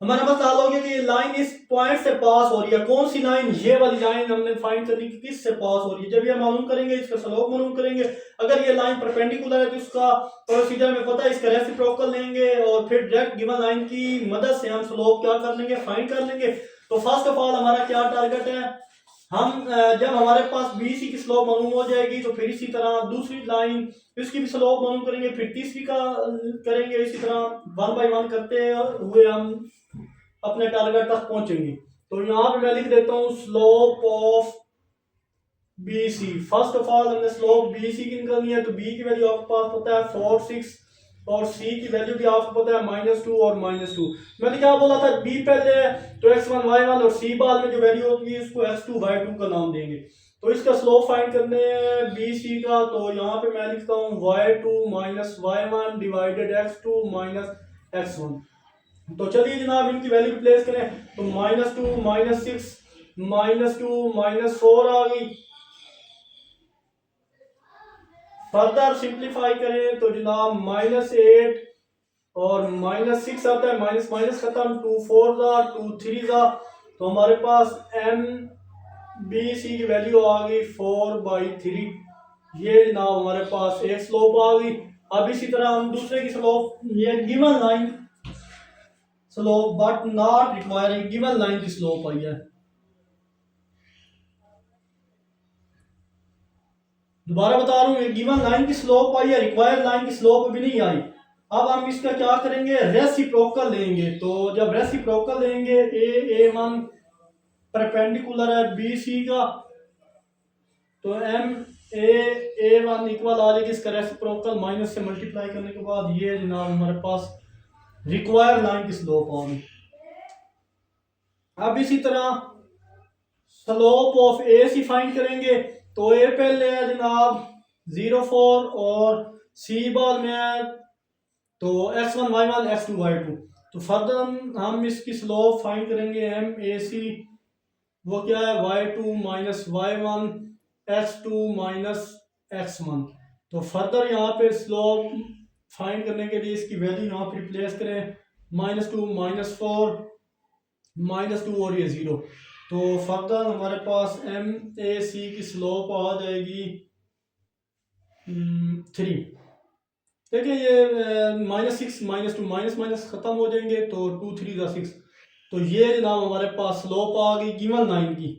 हमारे पास डाल हो गया कि ये लाइन इस पॉइंट से पास हो रही है। कौन सी लाइन, ये वाली लाइन हमने फाइंड करनी कि किस से पास हो रही है। जब ये मालूम करेंगे, इसका स्लोप मालूम करेंगे। अगर ये लाइन परपेंडिकुलर है तो इसका प्रोसीजर में पता है, इसका रेसिप्रोकल लेंगे और फिर डायरेक्ट गिवन लाइन की मदद से हम स्लोप क्या कर लेंगे, फाइंड कर लेंगे। तो फर्स्ट ऑफ ऑल हमारा क्या टारगेट है, हम जब हमारे पास BC की स्लोप मालूम हो जाएगी तो फिर इसी तरह दूसरी लाइन इसकी भी स्लोप मालूम करेंगे, फिर तीसरी का करेंगे। इसी तरह 1 बाय 1 करते हुए हम अपने टारगेट तक पहुंचेंगे। तो यहाँ पे मैं लिख देता हूँ slope of BC। First of all हमने स्लोप BC की निकालनी है, तो B की वैल्यू आपके पास पता है 4 6 और C की वैल्यू भी आपको पता है -2 और -2। मैंने क्या बोला था, B पहले तो x1 y1 और C बाद में जो वैल्यू होगी उसको x2 y2 का नाम देंगे। तो इसका स्लोप फाइंड करने BC का, तो यहाँ पे मैं लिखता हूँ y2 y1 divided x2 x1। तो चलिए जनाब इनकी वैल्यू रिप्लेस करें, तो -2 -6 -2 -4 आ गई। फर्दर सिंप्लीफाई करें तो जनाब -8 और -6 आता है, माइनस माइनस खत्म, 2 4 जा 2 3 जा। तो हमारे पास MBC की वैल्यू आ गई 4/3। ये जनाब हमारे पास एक स्लोप आ गई। अब इसी तरह हम दूसरे की स्लोप, ये given line slope but not requiring, given line की स्लोप आई है। दोबारा बता रहा हूँ, गिवन लाइन की स्लोप आई है, रिक्वायर्ड लाइन की स्लोप भी नहीं आई। अब हम इसका क्या करेंगे, रेसिप्रोकल लेंगे। तो जब रेसिप्रोकल लेंगे, A1 परपेंडिकुलर है BC का, तो A1 इक्वल आ जाएगी इसका रेसिप्रोकल, माइनस से मल्टीप्लाई करने के बाद ये जनाब हमारे पास रिक्वायर्ड लाइन की स्लोप आ गई। अब इसी तरह स्लोप ऑफ AC फाइंड करेंगे। तो A पहले है जनाब 0 4 और C बाद में है तो x1 y1 x2 y2। तो फर्दर हम इसकी स्लोप फाइंड करेंगे MAC, वो क्या है y2 y1 x2 x1। तो फर्दर यहाँ पे स्लोप फाइंड करने के लिए इसकी वैल्यू यहाँ पे रिप्लेस करें, -2 -4 -2 और ये 0। तो फर्दर हमारे पास MAC की स्लोप आ जाएगी 3। देखिए ये -6 -2 माइनस माइनस खत्म हो जाएंगे, तो 2 3 6। तो ये जनाब हमारे पास स्लोप आ गई गिवन लाइन की,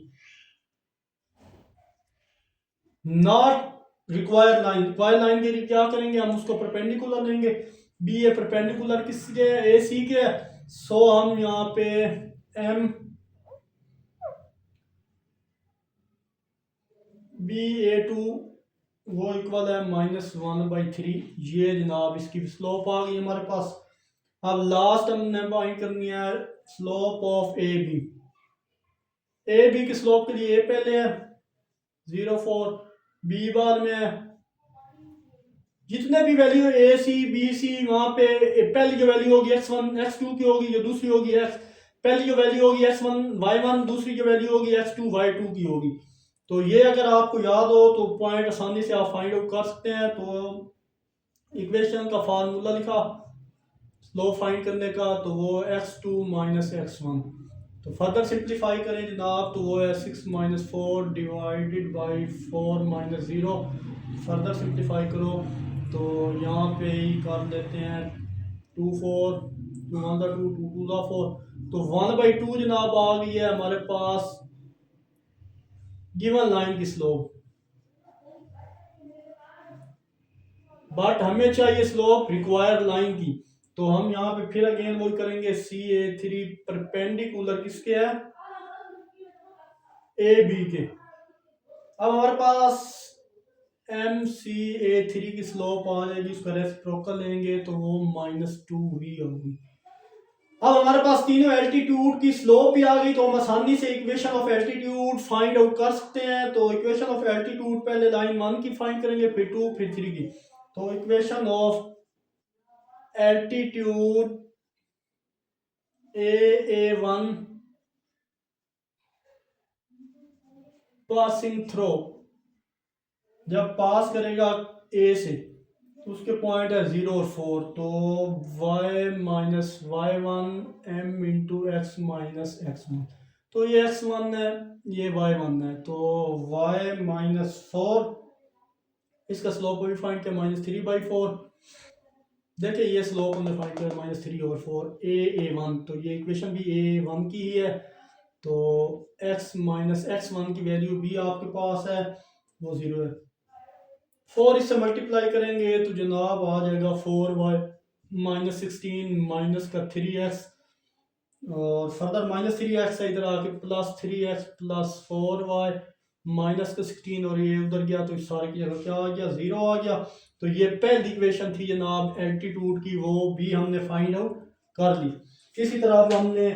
not required line. Required line के लिए क्या करेंगे, हम उसको परपेंडिकुलर लेंगे। बी ए परपेंडिकुलर किसके, AC के। सो हम यहाँ पे MBA2 वो इक्वल है -1/3। ये जनाब इसकी स्लोप आ गई हमारे पास। अब लास्ट हमने फाइंड करनी है स्लोप ऑफ AB। AB की स्लोप के लिए A पहले है 0 4, B बाद में है। जितने भी वैल्यू AC BC वहां पे पहली जो वैल्यू होगी x1 x2 की होगी, जो दूसरी होगी पहली जो वैल्यू होगी x1 y1, दूसरी जो वैल्यू होगी x2 y2 की होगी। तो ये अगर आपको याद हो तो पॉइंट आसानी से आप फाइंड आउट कर सकते हैं। तो इक्वेशन का फार्मूला लिखा स्लोप फाइंड करने का, तो वो x2 x1। तो फर्दर सिंप्लीफाई करें जनाब, तो वो है 6 4 डिवाइडेड बाई 4 -0। फर्दर सिंप्लीफाई करो तो यहाँ पे ही कर लेते हैं 2 4 2 1 2 2 2 4। तो 1/2 जनाब आ गई है हमारे पास गिवन लाइन की स्लोप। बट हमें चाहिए स्लोप रिक्वायर्ड लाइन की। तो हम यहाँ पे फिर अगेन वही करेंगे, CA3 परपेंडिकुलर किसके है, ए बी के। अब हमारे पास MCA3 की स्लोप आ जाएगी, उसका रेसिप्रोकल लेंगे तो वो -2 ही होगी। अब हमारे पास तीनों एल्टीट्यूड की स्लोप भी आ गई, तो हम आसानी से equation of altitude find out कर सकते हैं। तो इक्वेशन ऑफ एल्टीट्यूड पहले लाइन 1 की फाइंड करेंगे, फिर 2, फिर 3 की। तो equation of altitude A1 passing throw, जब पास करेगा ए से तो उसके पॉइंट है 0 और 4, तो y minus y1 m into x minus x1। तो ये x1 है, ये y1 है, तो y माइनस 4, इसका स्लोप भी फाइंड किया -3/4। देखिए ये स्लोप हमने फाइंड किया -3 और 4, a1, तो ये इक्वेशन भी a1 की ही है। तो x माइनस x1 की वैल्यू भी आपके पास है, वो 0 है। 4 इससे मल्टीप्लाई करेंगे तो जनाब आ जाएगा 4y माइनस 16 माइनस का 3x, और फर्दर -3x है, इधर आके +3x प्लस 4y माइनस का 16, और ये उधर गया तो इस सारे की जगह क्या आ गया, 0 आ गया। तो ये पहली इक्वेशन थी जनाब एल्टीट्यूड की, वो भी हमने फाइंड आउट कर ली। इसी तरह अब हमने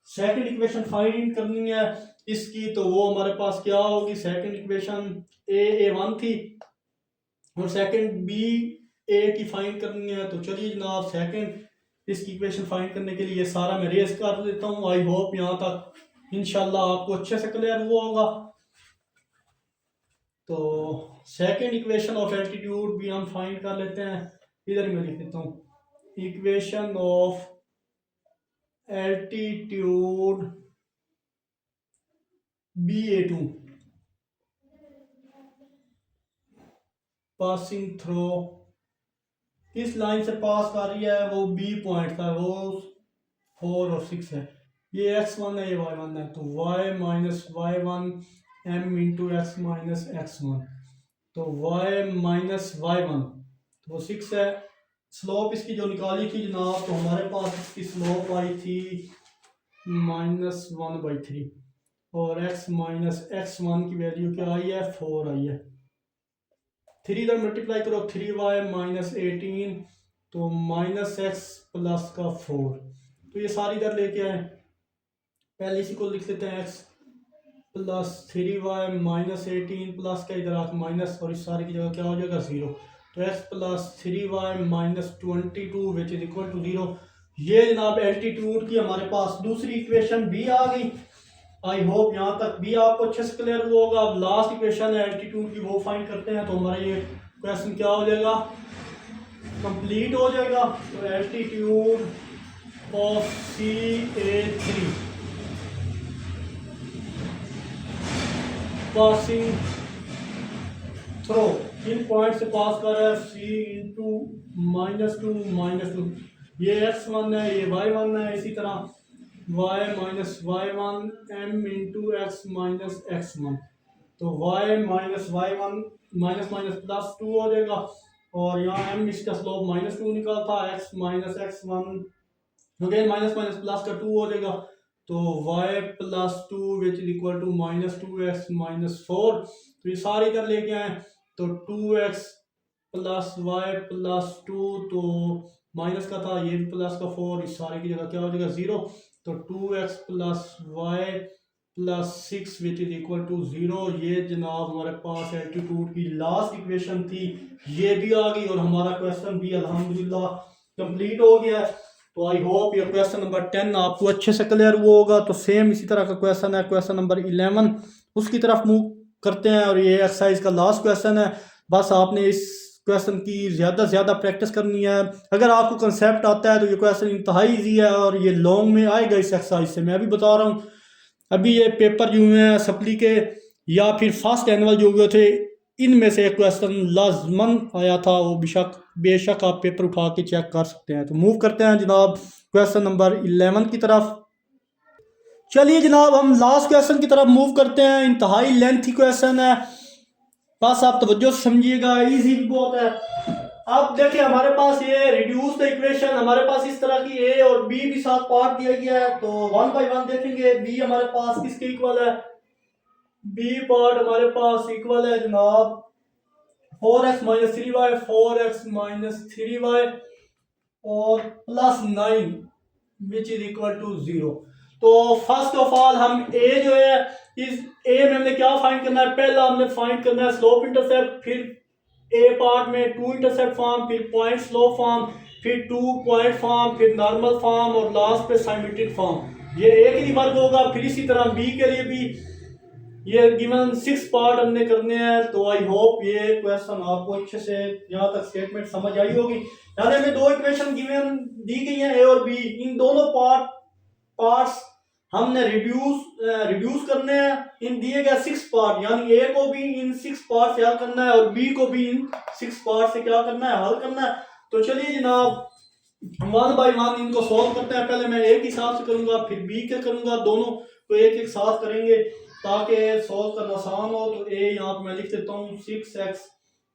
सेकंड इक्वेशन फाइंड करनी है इसकी, तो वो हमारे पास क्या होगी, सेकंड इक्वेशन A1 थी और सेकंड BA की फाइंड करनी है। तो चलिए जनाब सेकंड इसकी इक्वेशन फाइंड करने के लिए सारा मैं रेज कर देता हूँ। आई होप यहाँ तक इंशाल्लाह आपको अच्छे से क्लियर हुआ होगा। तो सेकंड इक्वेशन ऑफ एल्टीट्यूड भी हम फाइंड कर लेते हैं, इधर मैं लिख देता हूँ equation of altitude BA2 passing throw, किस लाइन से पास कर रही है, वो B पॉइंट का, वो 4 और 6 है। ये x1 है, ये y1 है, तो y minus y1 m into x minus x1, तो y माइनस y1 तो वो 6 है। स्लोप इसकी जो निकाली थी जनाब, तो हमारे पास इसकी स्लोप आई थी -1/3, और x माइनस x1 की वैल्यू क्या आई है, 4 आई है। 3 इधर मल्टीप्लाई करो, 3y माइनस 18, तो -x प्लस का 4, तो ये सारी इधर लेके आए। पहले इसी को लिख लेते हैं x plus 3y minus 18 plus का इधर आके माइनस, और इस सारे की जगह क्या हो जाएगा, 0। तो x plus 3y minus 22 which is equal to 0। ये जनाब एल्टीट्यूड की हमारे पास दूसरी इक्वेशन भी आ गई। आई होप यहाँ तक भी आपको अच्छे से क्लियर हुआ होगा। अब लास्ट इक्वेशन है एल्टीट्यूड की, वो फाइंड करते हैं, तो हमारा ये क्वेश्चन क्या हो जाएगा, कंप्लीट हो जाएगा। तो altitude of CA3 passing throw, in point से पास कर रहा है C इंटू -2 ये x1 है, ये y1 है, इसी तरह y minus y1 m into x minus x1, तो y minus y1 minus minus +2 हो जाएगा, और यहाँ m इसका स्लोप -2 निकला था, x minus x1 again minus minus plus का 2 हो जाएगा, तो y plus 2 which is equal to -2x minus 4। तो ये सारे इधर लेके आए, तो 2x प्लस y प्लस 2, तो माइनस का था, ये प्लस का 4, इस सारे की जगह क्या हो जाएगा, 0। तो 2x plus y plus 6 which is equal to 0। ये जनाब हमारे पास एल्टीट्यूड की लास्ट इक्वेशन थी, ये भी आ गई, और हमारा क्वेश्चन भी अल्हम्दुलिल्लाह कंप्लीट हो गया। तो आई होप ये क्वेश्चन नंबर 10 आपको अच्छे से क्लियर हुआ होगा। तो सेम इसी तरह का क्वेश्चन है क्वेश्चन नंबर 11, उसकी तरफ मूव करते हैं, और ये एक्सरसाइज का लास्ट क्वेश्चन है। बस आपने इस क्वेश्चन की ज़्यादा से ज़्यादा प्रैक्टिस करनी है। अगर आपको कंसेप्ट आता है तो ये क्वेश्चन इंतहाई ईजी है, और ये लॉन्ग में आएगा इस एक्सरसाइज से, मैं अभी बता रहा हूँ। अभी ये पेपर जो हुए हैं सप्ली के या फिर फर्स्ट एनुअल जो हुए थे, इनमें से एक क्वेश्चन लाजमन आया था, वो बेशक आप पेपर उठा के चेक कर सकते हैं। तो मूव करते हैं जनाब क्वेश्चन नंबर 11 की तरफ। चलिए जनाब हम लास्ट क्वेश्चन की तरफ मूव करते हैं। इंतहाई लेंथी क्वेश्चन है, बस आप तवज्जो से समझिएगा, इजी भी बहुत है। अब देखिए हमारे पास ये रिड्यूस द इक्वेशन, हमारे पास इस तरह की ए और बी भी साथ पार्ट दिया गया है, तो 1 बाय 1 देखेंगे। बी हमारे पास किसके इक्वल है, बी पार्ट हमारे पास इक्वल है जनाब 4x minus 3y, 4x minus 3y और plus 9 which is equal to 0। तो फर्स्ट ऑफ ऑल हम ए जो है इस ए में हमने क्या फाइंड करना है, पहला हमने फाइंड करना है स्लोप इंटरसेप्ट, फिर ए पार्ट में टू इंटरसेप्ट फॉर्म, फिर पॉइंट स्लोप फॉर्म, फिर टू पॉइंट फॉर्म, फिर नॉर्मल फॉर्म और लास्ट पे साइमेट्रिक फॉर्म। ये ए के लिए वर्क होगा। फिर इसी तरह बी के लिए भी ये गिवन 6 पार्ट हमने करने हैं। तो आई होप ये क्वेश्चन आपको अच्छे से यहाँ तक स्टेटमेंट समझ आई होगी। यानी हमें दो इक्वेशन गिवन दी गई हैं ए और बी, इन दोनों पार्ट्स हमने रिड्यूस करने हैं इन दिए गए 6 पार्ट, यानी ए को भी इन 6 पार्ट से हल करना है और बी को भी इन 6 पार्ट से क्या करना है, हल करना है। तो चलिए जनाब वन बाय वन इनको सॉल्व करते हैं। पहले मैं ए के हिसाब से करूंगा, फिर बी के करूंगा, दोनों को एक एक साथ करेंगे ताकि सॉल्व करना आसान हो। तो ए यहाँ पे मैं लिख देता हूँ 6x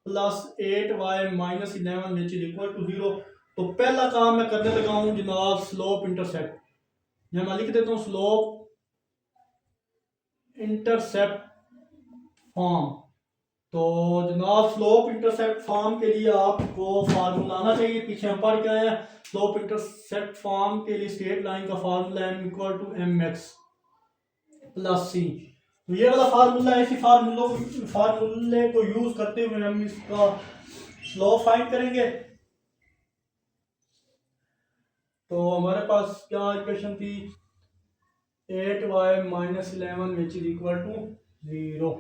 plus 8y minus 11 which is equal to 0। तो पहला काम मैं करने लगा हूँ जनाब स्लोप इंटरसेप्ट। यहाँ मैं लिख देता हूँ स्लोप इंटरसेप्ट फॉर्म। तो जनाब स्लोप इंटरसेप्ट फॉर्म के लिए आपको फार्मूला आना चाहिए, पीछे हम पढ़ के आए हैं। स्लोप इंटरसेप्ट फॉर्म के लिए स्ट्रेट लाइन का formula m equal to mx plus c। तो ये वाला फार्मूला है, इसी फार्मूले को यूज करते हुए हम इसका स्लोप फाइंड करेंगे। तो हमारे पास क्या इक्वेशन थी, 8y minus 11 which is equal to 0।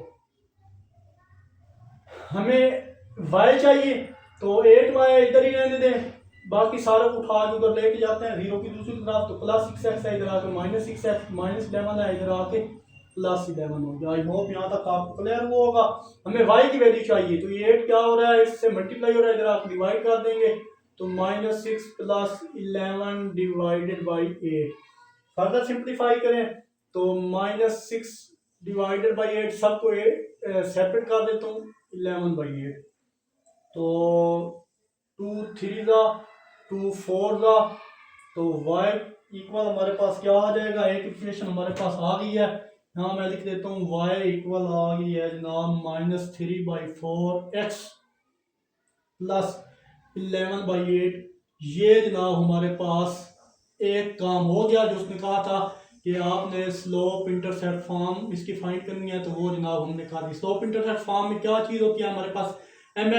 हमें y चाहिए तो 8y इधर ही रहने दें, बाकी सारे को उठा के उधर लेके जाते हैं 0 की दूसरी तरफ। तो प्लस 6x है, इधर आके माइनस 6x, माइनस 11 है, इधर आके प्लस 11 हो गया। आई होप यहाँ तक आपको क्लियर हुआ होगा। हमें y की वैल्यू चाहिए, तो ये 8 क्या हो रहा है, इससे मल्टीप्लाई हो रहा है, इधर आप डिवाइड कर देंगे तो minus 6 plus 11 divided by 8। Further simplify करें तो माइनस 6 डिवाइडेड बाई 8, सबको सेपरेट कर देता हूँ 11 बाई 8। तो 2 3 ज़ा 2 4 ज़ा, तो y इक्वल हमारे पास क्या आ जाएगा, एक इक्वेशन हमारे पास आ गई है। यहाँ मैं लिख देता हूँ y इक्वल आ गई है जनाब minus 3 by 4x plus 11 by 8। ये जनाब हमारे पास एक काम हो गया जो उसने कहा था कि आपने स्लोप इंटरसेप्ट फॉर्म इसकी फाइंड करनी है, तो वो जनाब हमने कहा थी। स्लोप इंटरसेप्ट फॉर्म में क्या चीज़ होती है, हमारे पास m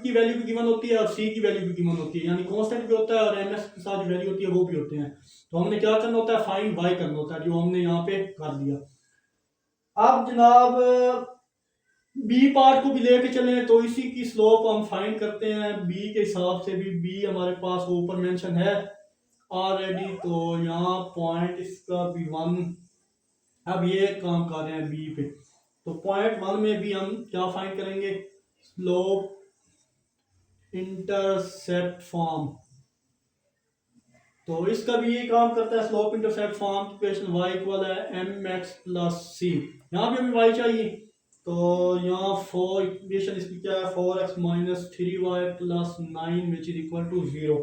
की वैल्यू भी गिवन होती है और c की वैल्यू भी गिवन होती है, यानी कांस्टेंट भी होता है और ms के साथ जो वैल्यू होती है वो भी होते हैं। तो हमने क्या करना होता है, फाइंड y करना होता है, जो हमने यहाँ पे कर दिया। अब जनाब बी पार्ट को भी लेके चले तो इसी की स्लोप हम फाइंड करते हैं बी के हिसाब से भी। बी हमारे पास ऊपर मेंशन है ऑलरेडी, तो यहाँ पॉइंट इसका भी 1। अब ये काम कर रहे हैं बी पे, तो पॉइंट 1 में भी हम क्या फाइंड करेंगे, स्लोप इंटरसेप्ट फॉर्म। तो इसका भी यही काम करता है, slope intercept form equation y equal है mx प्लस c। यहाँ भी हमें y चाहिए, तो यहाँ 4 इक्वेशन इसकी क्या है, 4x minus 3y plus 9 which is equal to 0।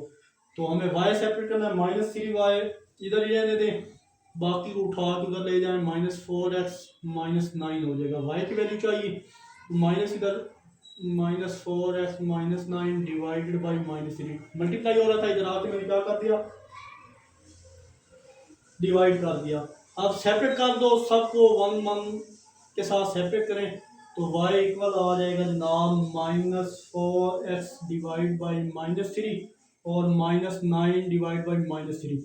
तो हमें y सेपरेट करना है, माइनस 3y इधर ही रहने दें, बाकी को उठा के उधर ले जाए, माइनस 4x माइनस 9 हो जाएगा। y की वैल्यू चाहिए, माइनस इधर minus 4x minus 9 divided by minus 3, multiply हो रहा था, इधर आके मैंने क्या कर दिया, डिवाइड कर दिया। अब सेपरेट कर दो, सबको 1 1 के साथ सेपरेट करें, तो y इक्वल आ जाएगा जनाब minus 4x divide by minus 3 और माइनस 9 डिवाइड बाई माइनस 3।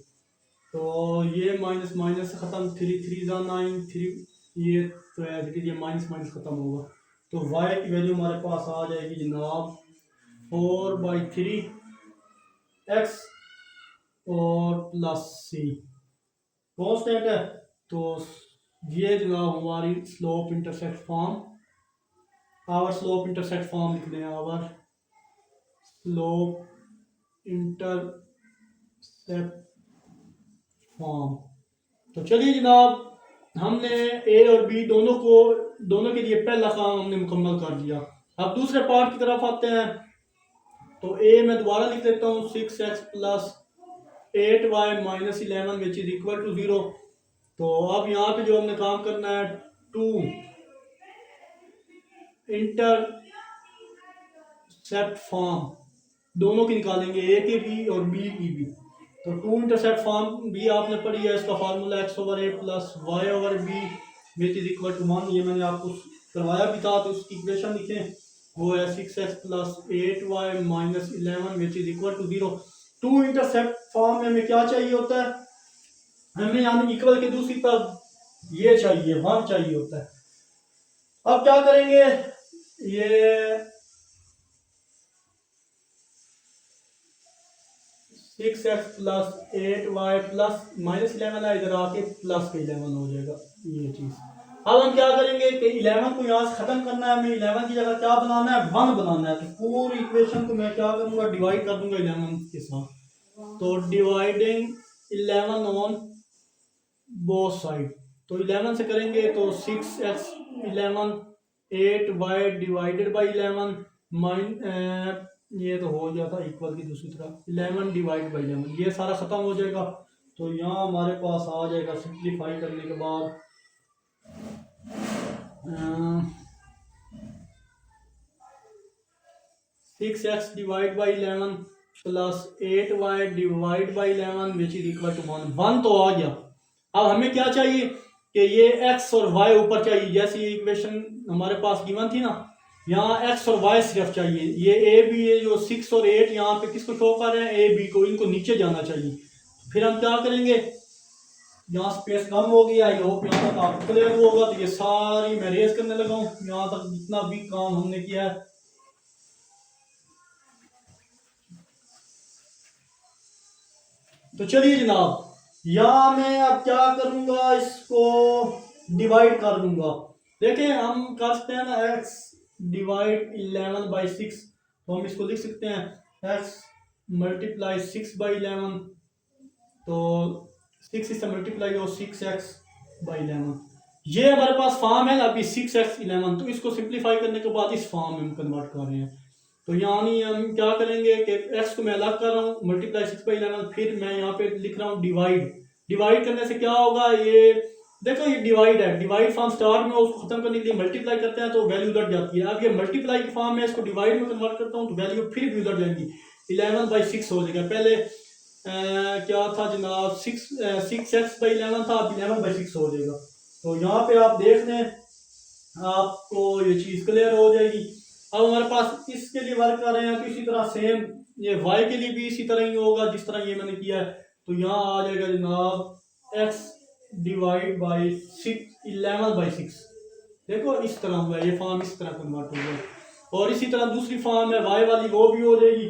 तो ये माइनस माइनस से ख़त्म, 3 3 ज़ा 9 3, ये तो ये माइनस माइनस ख़त्म होगा। तो y की वैल्यू हमारे पास आ जाएगी जनाब 4/3x और प्लस c कांस्टेंट है। तो ये जनाब हमारी slope intercept form, our slope intercept form लिख दें, आवर स्लोप इंटरसेप्ट फॉर्म। तो चलिए जनाब हमने ए और बी दोनों के लिए पहला काम हमने मुकम्मल कर दिया। अब दूसरे पार्ट की तरफ आते हैं। तो ए मैं दोबारा लिख देता हूँ 6x plus 8y minus 11 which is equal to 0। तो अब यहाँ पे जो हमने काम करना है 2 इंटरसेप्ट फॉर्म दोनों की निकालेंगे, ए की भी और बी की भी। तो टू इंटरसेप्ट फॉर्म भी आपने पढ़ी है, इसका formula x over a plus y over b which is equal to 1। ये मैंने आपको करवाया भी था, तो उसकी इक्वेशन लिखें, वो है 6x plus 8y minus 11 which is equal to 0। To intercept form में हमें क्या चाहिए होता है, हमें यानी इक्वल के दूसरी तरफ ये चाहिए 1 चाहिए होता है। अब क्या करेंगे, ये 6x plus 8y plus minus 11 है, इधर आके प्लस का 11 हो जाएगा ये चीज। अब हम क्या करेंगे कि 11 को यहाँ से खत्म करना है, हमें 11 की जगह क्या बनाना है, 1 बनाना है। तो पूरी इक्वेशन को मैं क्या करूंगा, डिवाइड कर दूंगा 11 के साथ। तो डिवाइडिंग 11 ऑन बोथ साइड, तो 11 से करेंगे तो 6x 11 8y divided by 11 mine ये तो हो गया था इक्वल की दूसरी तरफ 11 डिवाइड बाई 11, ये सारा खत्म हो जाएगा। तो यहाँ हमारे पास आ जाएगा सिंप्लीफाई करने के बाद 6x divide by 11 plus 8y divide by 11 which is equal to 1। 1 तो आ गया। अब हमें क्या चाहिए कि ये x और y ऊपर चाहिए, जैसे ये इक्वेशन हमारे पास गिवन थी ना, यहाँ x और y सिर्फ चाहिए। ये a b ये जो 6 और 8 यहाँ पे किसको शो कर रहे हैं, a b को, इनको नीचे जाना चाहिए। फिर हम क्या करेंगे, यहाँ स्पेस कम हो गया, आई होप यहाँ तक आपको क्लियर होगा। तो ये सारी मैं रेस करने लगा हूँ, यहाँ तक जितना भी काम हमने किया है। तो चलिए जनाब, यहाँ मैं अब क्या करूंगा, इसको डिवाइड कर दूंगा। देखें हम कर सकते हैं ना, x डिवाइड 11 बाई 6, तो हम इसको लिख सकते हैं x मल्टीप्लाई 6 बाई 11, तो 6 इससे मल्टीप्लाई हो 6x बाई 11। ये हमारे पास फॉर्म है ना अभी 6x 11, तो इसको सिंप्लीफाई करने के बाद इस फॉर्म में हम कन्वर्ट कर रहे हैं। तो यानी हम क्या करेंगे कि x को मैं अलग कर रहा हूँ मल्टीप्लाई 6 बाई 11, फिर मैं यहाँ पे लिख रहा हूँ डिवाइड। डिवाइड करने से क्या होगा, ये देखो ये डिवाइड है, डिवाइड फॉर्म स्टार्ट में, उसको खत्म करने के लिए मल्टीप्लाई करते हैं तो वैल्यू उधर जाती है। अब ये मल्टीप्लाई की फॉर्म में इसको डिवाइड में कन्वर्ट करता हूँ तो वैल्यू फिर भी उधर जाएंगी, 11 बाई 6 हो जाएगा। पहले क्या था जनाब, 6x बाई 11 था, अब 11 बाई 6 हो जाएगा। तो यहाँ पे आप देख लें, आपको ये चीज क्लियर हो जाएगी। अब हमारे पास इसके लिए वर्क कर रहे हैं, तो इसी तरह सेम ये y के लिए भी इसी तरह ही होगा जिस तरह ये मैंने किया है। तो यहाँ आ जाएगा जनाब x डिवाइड बाई 11 बाई 6, देखो इस तरह हुआ है, ये फॉर्म इस तरह कन्वर्ट हो गया। और इसी तरह दूसरी फॉर्म है y वाली, वो भी हो जाएगी,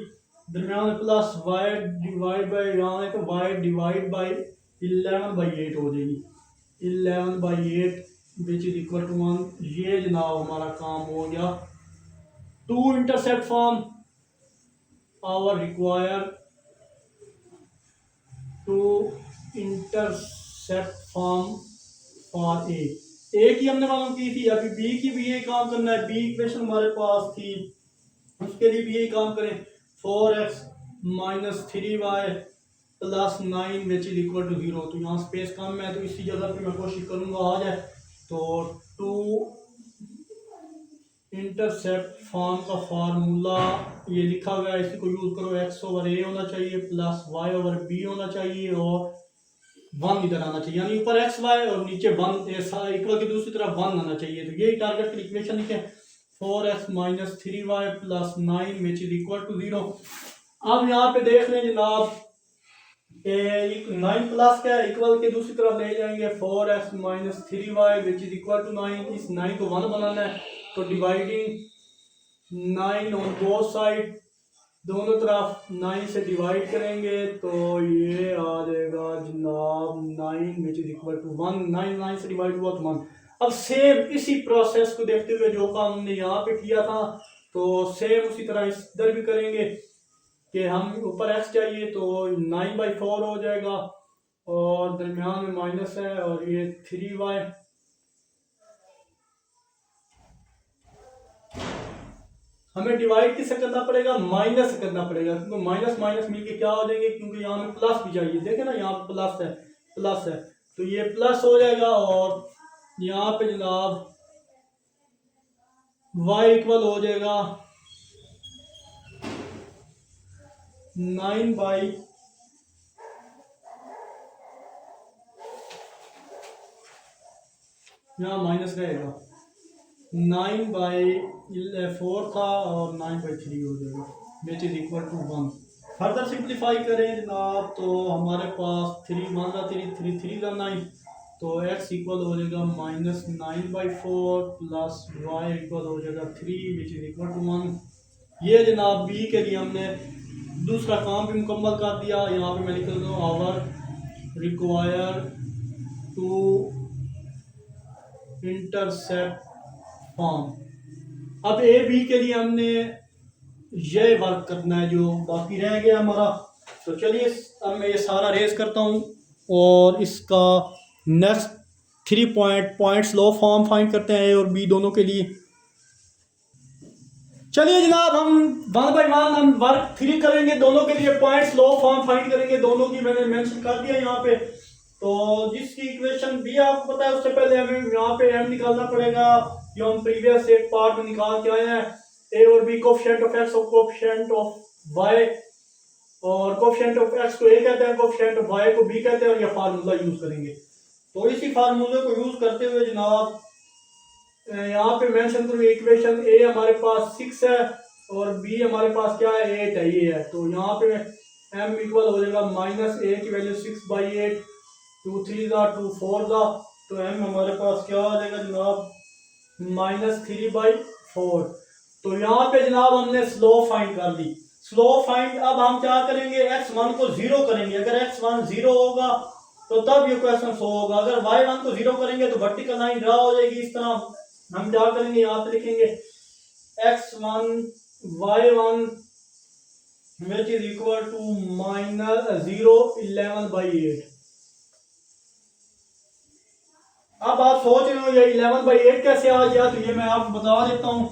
दरम्यान में प्लस y डिवाइड बाई, यहाँ है तो y डिवाइड बाई 11 बाई 8 हो जाएगी, 11 by 8 which is equal to 1। ये जनाब हमारा काम हो गया। To intercept form our require, to intercept form for a की हमने मालूम की थी, अभी बी की भी यही काम करना है। बी इक्वेशन हमारे पास थी, उसके लिए भी यही काम करें, 4x minus 3y plus 9 which is equal to 0। तो यहाँ स्पेस कम है, तो इसी जगह पे मैं कोशिश करूंगा आ जाए। तो टू इंटरसेप्ट फॉर्म का फार्मूला ये लिखा हुआ है, इसी को यूज करो, x ओवर ए होना चाहिए प्लस y ओवर बी होना चाहिए और 1 इधर आना चाहिए, यानी ऊपर x y और नीचे 1 इक्वल की दूसरी तरफ 1 आना चाहिए। तो यही टारगेट की इक्वेशन लिखे, 4x minus 3y plus 9 which is equal to 0। अब यहाँ पे देख लें जनाब, 9 प्लस का इक्वल के दूसरी तरफ ले जाएंगे, 4x minus 3y which is equal to 9। इस 9 को 1 बनाना है, तो डिवाइडिंग 9 ऑन बोथ साइड, दोनों तरफ 9 से डिवाइड करेंगे तो ये आ जाएगा जनाब 9 विच इज इक्वल टू 1। 9 से डिवाइड हुआ तो 1। अब सेम इसी प्रोसेस को देखते हुए जो काम हमने यहाँ पे किया था, तो सेम उसी तरह इधर भी करेंगे कि हम ऊपर x चाहिए तो 9 बाई 4 हो जाएगा और दरमियान में माइनस है और ये 3y, हमें डिवाइड किससे करना पड़ेगा, माइनस से करना पड़ेगा, क्योंकि माइनस माइनस मिलके क्या हो जाएंगे, क्योंकि यहाँ में प्लस भी चाहिए। देखे ना यहाँ प्लस है तो ये प्लस हो जाएगा और यहाँ पे जनाब y इक्वल हो जाएगा 9 बाई यहाँ माइनस रहेगा 9/4 था और 9/3 हो जाएगा which is equal to 1। Further simplify करें जनाब तो हमारे पास 3 मान ला 3 तो x इक्वल हो जाएगा -9/4 प्लस y इक्वल हो जाएगा 3 विच इज इक्वल टू 1। ये जनाब b के लिए हमने दूसरा काम भी मुकम्मल कर दिया। यहाँ पे मैं लिख देता हूँ our require to intercept form. अब ए बी के लिए हमने ये वर्क करना है जो बाकी रह गया हमारा। तो चलिए अब मैं ये सारा रेज करता हूँ और इसका नेक्स्ट 3 पॉइंट्स लो फॉर्म फाइंड करते हैं ए और बी दोनों के लिए। चलिए जनाब हम 1 बाई 1 हम वर्क 3 करेंगे दोनों के लिए, पॉइंट्स लो फॉर्म फाइंड करेंगे दोनों की, मैंने मेंशन कर दिया यहाँ पे। तो जिसकी इक्वेशन भी आपको पता है उससे पहले हमें यहाँ पे m निकालना पड़ेगा जो हम प्रीवियस एक पार्ट में निकाल के आए हैं। a और b कोफिशिएंट ऑफ x और कोफिशिएंट ऑफ y, और कोफिशिएंट ऑफ x को a कहते हैं, कोफिशिएंट ऑफ y को b कहते हैं, और ये फार्मूला यूज करेंगे। तो इसी फार्मूले को यूज करते हुए जनाब यहाँ पे मेंशन करूँ इक्वेशन a हमारे पास 6 है और b हमारे पास क्या है 8 है, ये है। तो यहाँ पे m इक्वल हो जाएगा -a की वैल्यू 6/8, 2 3 2 4 तो m हमारे पास क्या आ जाएगा जनाब -3/4। तो यहाँ पे जनाब हमने स्लोप फाइंड कर ली। स्लोप फाइंड अब हम क्या करेंगे x1 को 0 करेंगे। अगर x1 0 होगा तो तब ये क्वेश्चन सॉल्व होगा। अगर y1 को 0 करेंगे तो वर्टिकल लाइन ड्रा हो जाएगी इस तरह। हम क्या करेंगे यहाँ पे लिखेंगे x1 y1 which is equal to -0 11/8। अब आप सोच रहे हो ये 11/8 कैसे आ गया, तो ये मैं आपको बता देता हूँ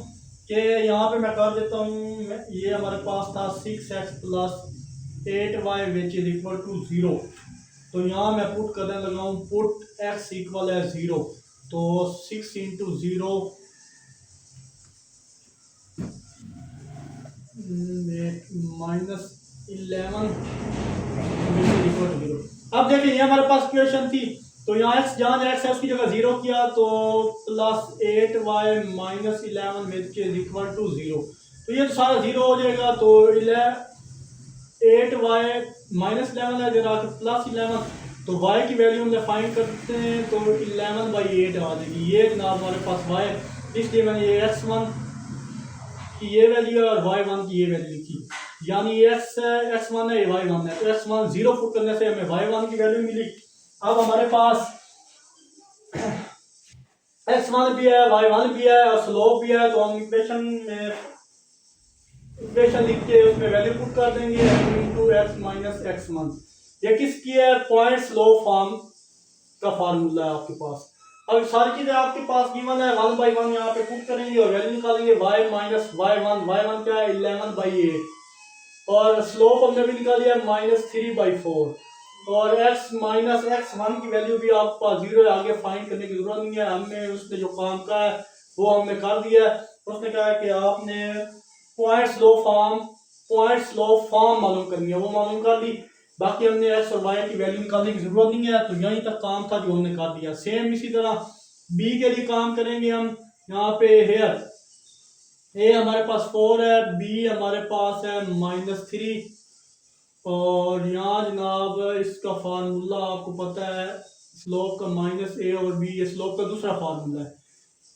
कि यहाँ पे मैं कर देता हूँ। ये हमारे पास था 6x + 8y which is equal to 0। तो यहाँ मैं पुट करने लगा हूँ, पुट x इक्वल है 0। तो 6 × 0 -11 इक्वल टू 0। अब देखिए ये हमारे पास क्वेश्चन थी, तो यहाँ x जहाँ x है उसकी जगह 0 किया तो +8y -11 which is equal to 0। तो ये तो सारा 0 हो जाएगा। तो 8y -11 है जरा +11, तो y की वैल्यू हम फाइंड करते हैं तो 11/8 आ जाएगी। ये जनाब हमारे पास y, इसलिए मैंने ये x1 की ये वैल्यू है और y1 की ये वैल्यू लिखी, यानी ये x1 है ये y1 है। तो x1 0 पुट करने से हमें y1 की वैल्यू मिली। अब हमारे पास x1 भी है y1 भी है और स्लोप भी है, तो हम इक्वेशन लिख के उसमें वैल्यू पुट कर देंगे x - x1। ये किसकी है पॉइंट स्लोप फॉर्म का फार्मूला है आपके पास। अब सारी चीजें आपके पास गिवन है, 1 बाई 1 यहाँ पे पुट करेंगे और वैल्यू निकालेंगे y - y1 क्या है 11/8 और स्लोप हमने भी निकाली है -3/4 और x - x1 की वैल्यू भी आपके पास 0 है, आगे फाइंड करने की जरूरत नहीं है। हमने उसने जो काम का है वो हमने कर दिया है। उसने कहा है कि आपने पॉइंट स्लोप फॉर्म मालूम करनी है, वो मालूम कर ली। बाकी हमने x और y की वैल्यू निकालने की जरूरत नहीं है। तो यहीं तक काम था जो हमने कर दिया। सेम इसी तरह b के लिए काम करेंगे हम। यहाँ पे हेयर a हमारे पास 4 है, b हमारे पास है -3 और यहाँ जनाब इसका फार्मूला आपको पता है स्लोप का -a और b, ये स्लोप का दूसरा फार्मूला है।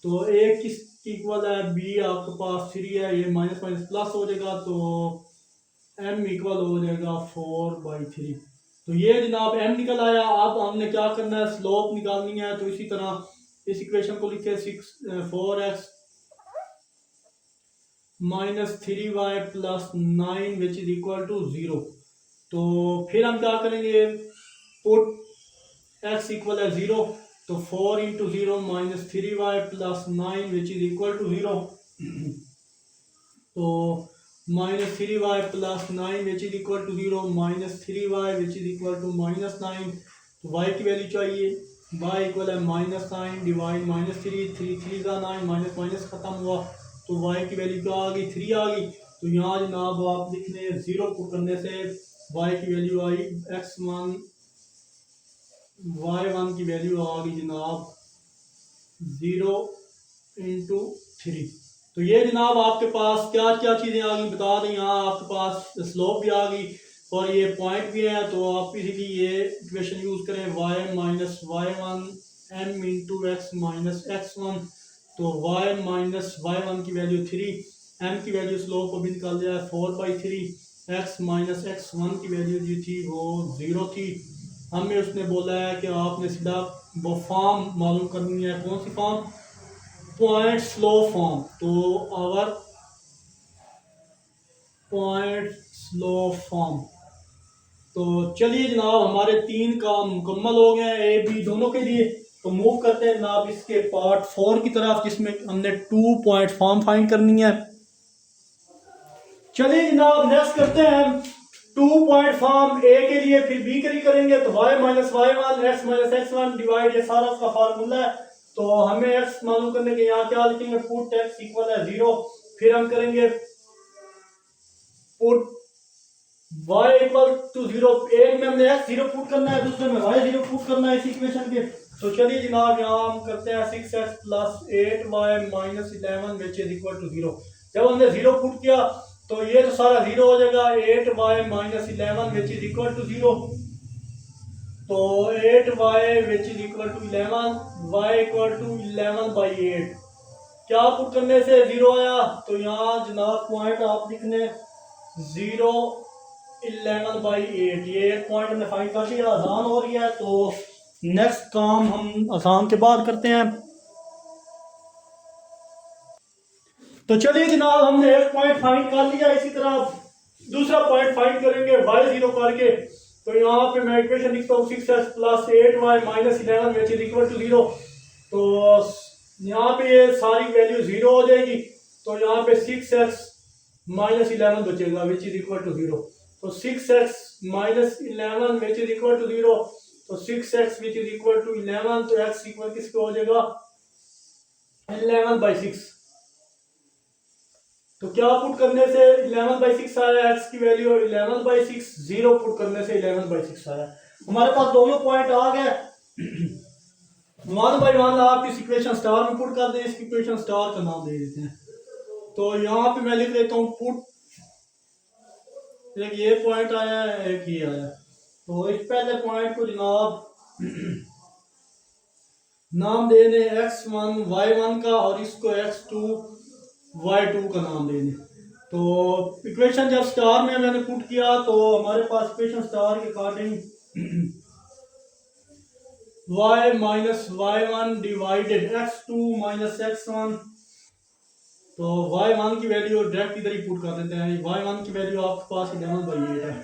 तो a किस इक्वल है b आपके पास 3 है, ये माइनस प्लस हो जाएगा तो m इक्वल हो जाएगा 4/3। तो ये जनाब m निकल आया। अब हमने क्या करना है स्लोप निकालनी है। तो इसी तरह इस इक्वेशन को लिखे 4x - 3y + 9 which is equal to 0। तो फिर हम क्या करेंगे पुट x इक्वल है 0, तो 4 × 0 -3y + 9 which is equal to 0। तो -3y + 9 which is equal to 0, -3y which is equal to -9। तो y की वैल्यू चाहिए, y इक्वल है -9 डिवाइड -3, 3 3 9 माइनस खत्म हुआ तो वाई की वैल्यू क्या आ गई 3 आ गई। तो यहाँ जनाब आप लिख लें 0 पुट करने से वाई की वैल्यू आई x1 y1 की वैल्यू आ गई जनाब 0 इंटू 3। तो ये जनाब आपके पास क्या क्या चीज़ें आ गई बता दें। यहाँ आपके पास स्लोप भी आ गई और ये पॉइंट भी है। तो आप इसीलिए ये इक्वेशन यूज़ करें y minus y one m into x minus x1। तो y माइनस वाई वन की वैल्यू 3, m की वैल्यू स्लोप को भी निकाल दिया है 4/3, x माइनस x1 की वैल्यू जो थी वो 0 थी। हमें उसने बोला है कि आपने सीधा वो फॉर्म मालूम करनी है। कौन सी फॉर्म? Point slow form. तो आवर पॉइंट स्लो फॉर्म। तो चलिए जनाब हमारे 3 काम मुकम्मल हो गए हैं ए बी दोनों के लिए। तो मूव करते हैं जनाब इसके पार्ट 4 की तरफ जिसमें हमने 2 पॉइंट फॉर्म फाइंड करनी है। चलिए जनाब नेक्स्ट करते हैं 2 पॉइंट फॉर्म ए के लिए, फिर बी के लिए करेंगे। तो y minus y one x minus x one divide ये सारा उसका फार्मूला है। तो हमें x मालूम करने के यहाँ क्या लिखेंगे पुट x इक्वल है 0। फिर हम करेंगे पुट y इक्वल टू 0। एक में हमने x 0 पुट करना है, दूसरे में y 0 पुट करना है इस इक्वेशन के। तो चलिए जनाब यहाँ हम करते हैं 6x plus 8y minus 11 which is equal to 0। जब हमने 0 पुट किया तो ये तो सारा 0 हो जाएगा। 8y minus 11 which is equal to 0। तो 8y which is equal to 11, y equal to 11/8। क्या पुट करने से 0 आया? तो यहाँ जनाब पॉइंट आप लिखने 0 11/8। ये एक पॉइंट हमने फाइंड कर लिया, आसान हो रही है। तो नेक्स्ट काम हम आसान के बाद करते हैं। तो चलिए जनाब हमने एक पॉइंट फाइंड कर लिया, इसी तरह दूसरा पॉइंट फाइंड करेंगे y 0 करके। तो यहाँ पे मैं इक्वेशन लिखता हूँ 6x plus 8y minus 11 which is equal to 0। तो यहाँ पे ये सारी वैल्यू 0 हो जाएगी। तो यहाँ पे 6x माइनस 11 बचेगा विच इज इक्वल टू 0। तो 6x minus 11 which is equal to 0। तो 6x which is equal to 11। तो x इक्वल किसको हो जाएगा 11/6। तो क्या पुट करने से 11/6 आया? x की वैल्यू 11/6। 0 पुट करने से 11/6 आया। हमारे पास दोनों पॉइंट आ गए। 1/1 आप इस इक्वेशन स्टार में पुट कर दें, इस इक्वेशन स्टार का नाम दे देते हैं। तो यहाँ पे मैं लिख लेता हूँ पुट, एक ये पॉइंट आया है एक ये आया। तो इस पहले पॉइंट को जनाब नाम दे दें x1 y1 का और इसको x2 y2 का नाम दे दें। तो इक्वेशन जब स्टार में मैंने पुट किया तो हमारे पास इक्वेशन स्टार के according y minus y1 divided x2 minus x1। तो y1 की वैल्यू डायरेक्ट इधर ही पुट कर देते हैं। y1 की वैल्यू आपके पास 11/8 है,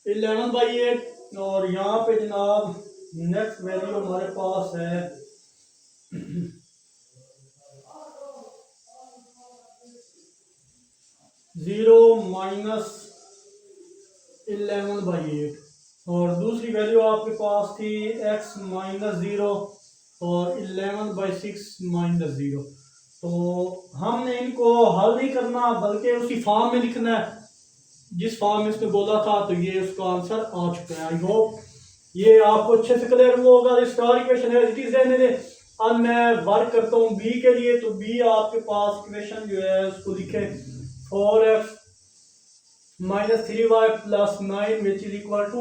11/8। और यहाँ पे जनाब नेक्स्ट वैल्यू हमारे पास है 0 माइनस 11/8। और दूसरी वैल्यू आपके पास थी x माइनस 0 और 11/6 माइनस 0। तो हमने इनको हल नहीं करना बल्कि उसी फॉर्म में लिखना है जिस फॉर्म में इसने बोला था। तो ये उसका आंसर आ चुका है। आई होप ये आपको अच्छे से क्लियर हुआ होगा। स्टार इक्वेशन है इट इज रहने दे। अब मैं वर्क करता हूँ बी के लिए। तो बी आपके पास इक्वेशन जो है उसको लिखे 4x minus 3y plus 9 which is equal to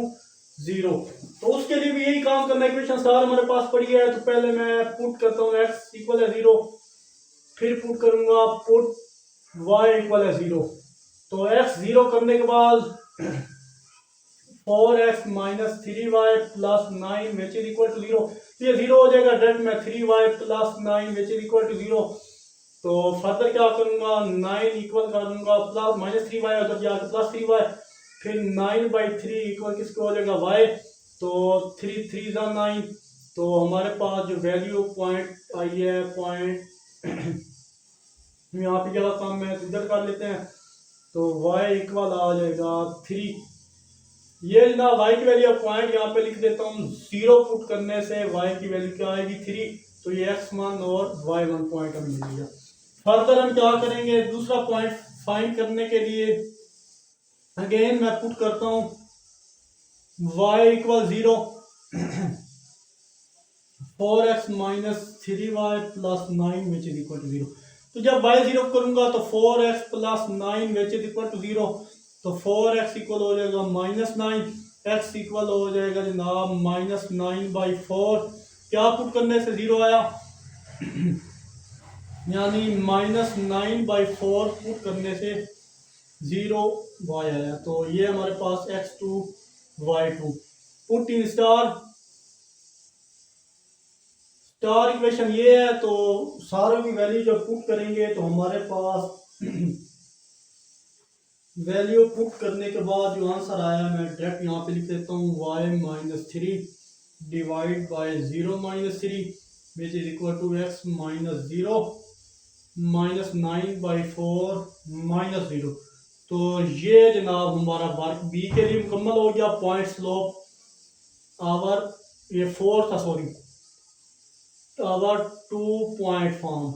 0। तो उसके लिए भी यही काम करना है। इक्वेशन स्टार हमारे पास पड़ी है। तो पहले मैं पुट करता हूँ x इक्वल है 0, फिर पुट करूंगा पुट y इक्वल है 0। तो x 0 करने के बाद 4x minus 3y plus 9 which is equal to 0। ये 0 हो जाएगा डायरेक्ट में 3y plus 9 which is equal to 0। तो फर्दर क्या करूंगा 9 इक्वल कर दूंगा प्लस माइनस 3y उधर जाकर प्लस 3y, फिर 9/3 इक्वल किसको हो जाएगा y। तो 3 3 जा 9। तो हमारे पास जो वैल्यू पॉइंट आई है पॉइंट यहाँ पे जगह कम है तो इधर कर लेते हैं। तो y इक्वल आ जाएगा 3। ये ना y की वैल्यू पॉइंट यहाँ पे लिख देता हूँ। 0 पुट करने से y की वैल्यू क्या आएगी 3। तो ये x1 और y1 पॉइंट हमें मिल गया। फर्दर हम क्या करेंगे, दूसरा पॉइंट फाइंड करने के लिए अगेन मैं पुट करता हूँ y equal 0 4x minus 3y plus 9 which is equal to 0। तो जब y 0 करूंगा तो 4x plus 9 which is equal to 0, तो 4x इक्वल हो जाएगा -9, x इक्वल हो जाएगा जनाब -9/4। क्या पुट करने से 0 आया यानी -9/4 पुट करने से 0 y आया। तो ये हमारे पास x2 y2 put in star equation ये है। तो सारों की वैल्यू जब पुट करेंगे तो हमारे पास वैल्यू पुट करने के बाद जो आंसर आया मैं डायरेक्ट यहाँ पे लिख देता हूँ y-3 divide by 0-3 which is equal to x -0 -9/4 -0। तो ये जनाब हमारा वर्क बी के लिए मुकम्मल हो गया। पॉइंट स्लोप आवर ये 4 था, sorry our 2 point form.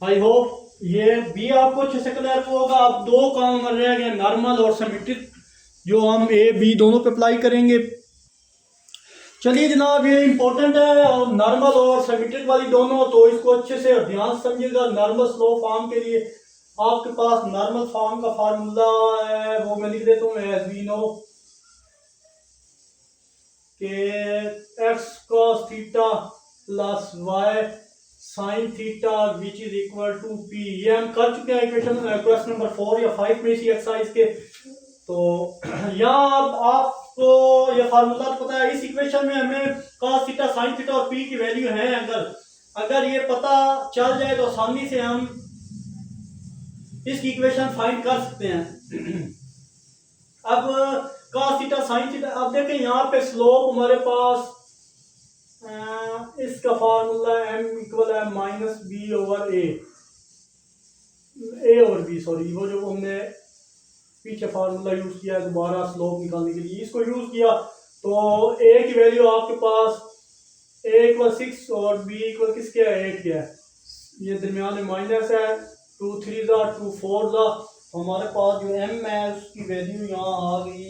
I hope ये भी आपको अच्छे से क्लियर होगा। अब दो काम रह गए, नॉर्मल और सिमेट्रिक, जो हम ए बी दोनों पे अप्लाई करेंगे। चलिए जनाब ये इंपॉर्टेंट है, और नॉर्मल और सिमेट्रिक वाली दोनों, तो इसको अच्छे से ध्यान समझिएगा। नॉर्मल स्लो फॉर्म के लिए आपके पास नॉर्मल फॉर्म का फार्मूला है, वो मैं लिख देता हूँ एज वी नो के x cos theta plus y sine theta which is equal to p। ये हम कर चुके हैं इक्वेशन क्वेश्चन नंबर 4 या 5 में इसी एक्सरसाइज के। तो यहाँ अब आपको ये फार्मूला तो पता है, इस इक्वेशन में हमें cos थीटा साइन थीटा और p की वैल्यू है। अगर ये पता चल जाए तो आसानी से हम इसकी इक्वेशन फाइंड कर सकते हैं। अब cos थीटा साइन थीटा, अब देखें यहाँ पे स्लोप हमारे पास इसका फार्मूला m इक्वल है -b/a ओवर b, सॉरी वो जो हमने पीछे फार्मूला यूज किया है दोबारा स्लोप निकालने के लिए, इसको यूज किया। तो a की वैल्यू आपके पास a इक्वल 6 और b इक्वल किसके है 8 के है। ये दरमियान में माइनस है, 2 3 2 4 हमारे पास जो m है उसकी वैल्यू यहाँ आ गई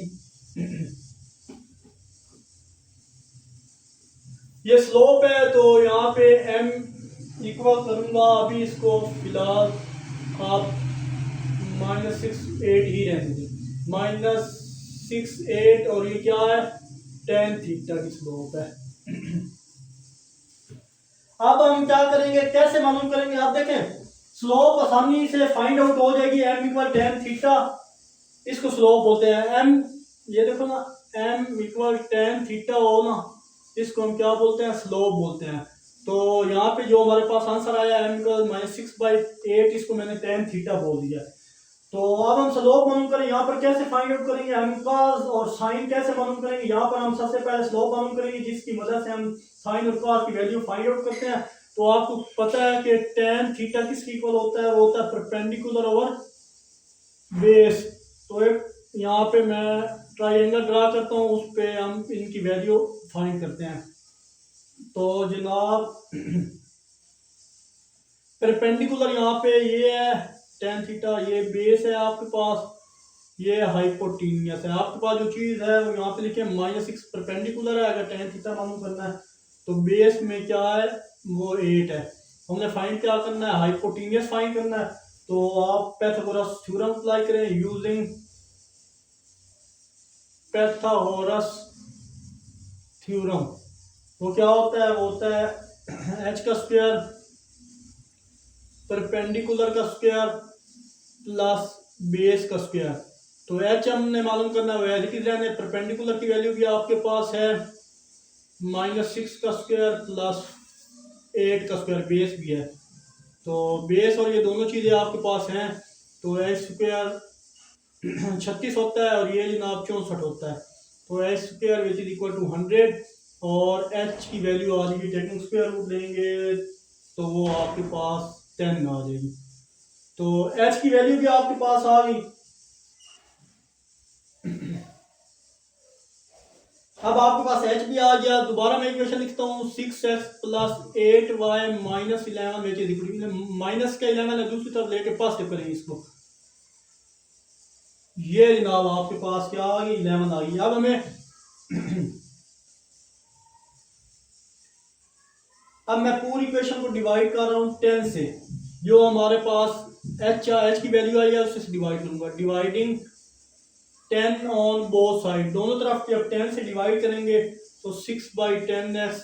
ये स्लोप है। तो यहाँ पे m इक्वल करूंगा, अभी इसको फिलहाल आप -6 8 ही रहने दें, -6 8, और ये क्या है tan थीटा की स्लोप है। अब हम क्या करेंगे, कैसे मालूम करेंगे, आप देखें स्लोप आसानी से फाइंड आउट हो जाएगी। m इक्वल tan थीटा, इसको स्लोप बोलते हैं। m ये देखो ना, m इक्वल tan थीटा हो ना, इसको हम क्या बोलते हैं स्लोप बोलते हैं। तो यहाँ पे जो हमारे पास आंसर आया m इक्वल -6/8, इसको मैंने tan थीटा बोल दिया। तो अब हम स्लोप मालूम करें, यहाँ पर कैसे फाइंड आउट करेंगे, हम cos और साइन कैसे मालूम करेंगे। यहाँ पर हम सबसे पहले स्लोप मालूम करेंगे, जिसकी मदद से हम साइन और cos की वैल्यू फाइंड आउट करते हैं। तो आपको पता है कि tan थीटा किसके इक्वल होता है, वो होता है परपेंडिकुलर ओवर बेस। तो एक यहाँ पे मैं ट्राइंगल ड्रा करता हूँ, उस पे हम इनकी वैल्यू फाइंड करते हैं। तो जनाब परपेंडिकुलर यहाँ पे ये है tan थीटा, ये बेस है आपके पास, ये हाइपोटेन्यूस है। आपके पास जो चीज़ है वो यहाँ पे लिखे -6 परपेंडिकुलर है। अगर tan थीटा मालूम करना है तो बेस में क्या है वो 8 है। हमने फाइंड क्या करना है, हाइपोटेन्यूस फाइंड करना है। तो आप पाइथागोरस थ्योरम अप्लाई करें यूजिंग पाइथागोरस थ्योरम। वो क्या होता है, वो होता है h का स्क्वायर परपेंडिकुलर का स्क्वायर प्लस बेस का स्क्वायर। तो h हमने मालूम करना है, रहने परपेंडिकुलर की वैल्यू भी आपके पास है -6 का स्क्वायर प्लस 8 का स्क्वायर, बेस भी है। तो बेस और ये दोनों चीज़ें आपके पास हैं। तो h स्क्वायर 36 होता है और ये जनाब 64 होता है। तो h square which is equal to 100, और h की वैल्यू आ जाएगी, टेकिंग स्क्वायर रूट लेंगे तो वो आपके पास 10 आ जाएगी। तो h की वैल्यू भी आपके पास आ गई। अब आपके पास एच भी आ गया। दोबारा मैं इक्वेशन लिखता हूँ 6x प्लस 8y माइनस 11 में चीज माइनस का 11 है, दूसरी तरफ लेके पॉजिटिव करेंगे इसको। ये जनाब आपके पास क्या आ गई 11 आ गई। अब हमें अब मैं पूरी इक्वेशन को डिवाइड कर रहा हूँ 10 से। जो हमारे पास एच की वैल्यू आई है उससे डिवाइड करूंगा। डिवाइडिंग 10 ऑन बोथ साइड, दोनों तरफ जब 10 से डिवाइड करेंगे तो 6/10x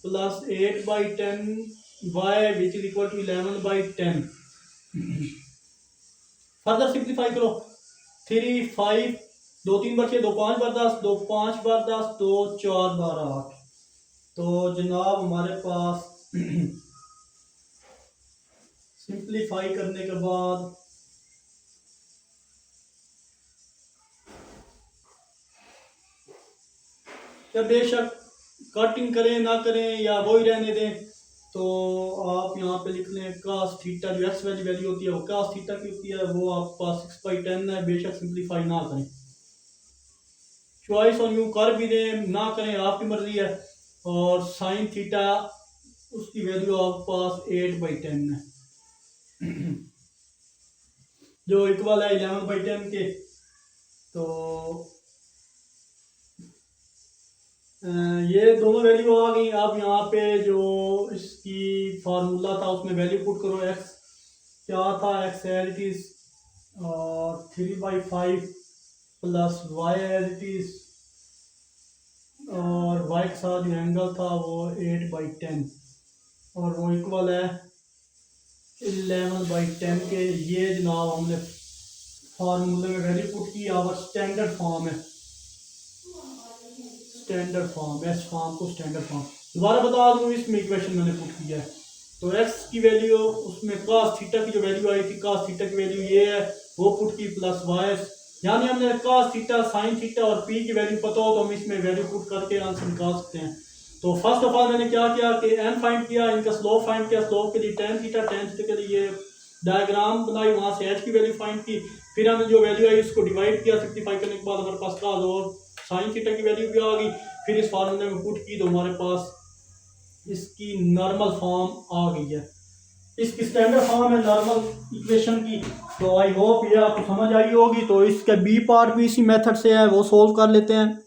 plus 8/10y which is equal to 11/10। Further simplify करो। 3 5 2 3 बचे, 2 5 बार 10, 2 5 बार 10, 2 4 बार 8। तो जनाब हमारे पास सिंप्लीफाई करने के बाद या बेशक कटिंग करें ना करें या वो ही रहने दें, तो आप यहाँ पे लिख लें कास थीटा जो एक्स वाली वैल्यू होती है वो कास थीटा की होती है, वो आपके पास 6/10 है। बेशक सिंप्लीफाई ना करें, चॉइस ऑन यू कर भी दें ना करें आपकी मर्जी है। और साइन थीटा उसकी वैल्यू आपके पास 8/10 है जो इक्वल है 11/10 के। तो ये दोनों वैल्यू आ गई। अब यहाँ पे जो इसकी फार्मूला था उसमें वैल्यू पुट करो। एक्स क्या था, x as it is 3/5 plus y as it is, और वाई के साथ जो एंगल था वो 8/10 और वो इक्वल है 11/10 के। ये जनाब हमने फार्मूले में वैल्यू पुट की। और स्टैंडर्ड फॉर्म है, स्टैंडर्ड फॉर्म, एस फॉर्म को स्टैंडर्ड फॉर्म दोबारा बता दूँ इसमें इक्वेशन मैंने पुट किया है। तो एक्स की वैल्यू उसमें कास थीटा की जो वैल्यू आई थी, कास थीटा की वैल्यू ये है वो पुट की प्लस वाई, यानी हमने कास थीटा साइन थीटा और पी की वैल्यू पता हो तो हम इसमें वैल्यू पुट करके आंसर निकाल सकते हैं। तो फर्स्ट ऑफ ऑल मैंने क्या किया कि एन फाइंड किया, इनका स्लोप फाइंड किया। स्लोप के लिए टेन थीटा के लिए डायग्राम बनाई, वहां से एच की वैल्यू फाइंड की। फिर हमने जो वैल्यू आई उसको डिवाइड किया, सिंप्लीफाई करने के बाद हमारे पास कास और साइन थीटा की वैल्यू भी आ गई। फिर इस फार्मूले में पुट की तो हमारे पास इसकी नॉर्मल फॉर्म आ गई है। इसकी स्टैंडर्ड फॉर्म है नॉर्मल इक्वेशन की। तो आई होप ये आपको समझ आई होगी। तो इसका बी पार्ट भी इसी मेथड से है, वो सोल्व कर लेते हैं।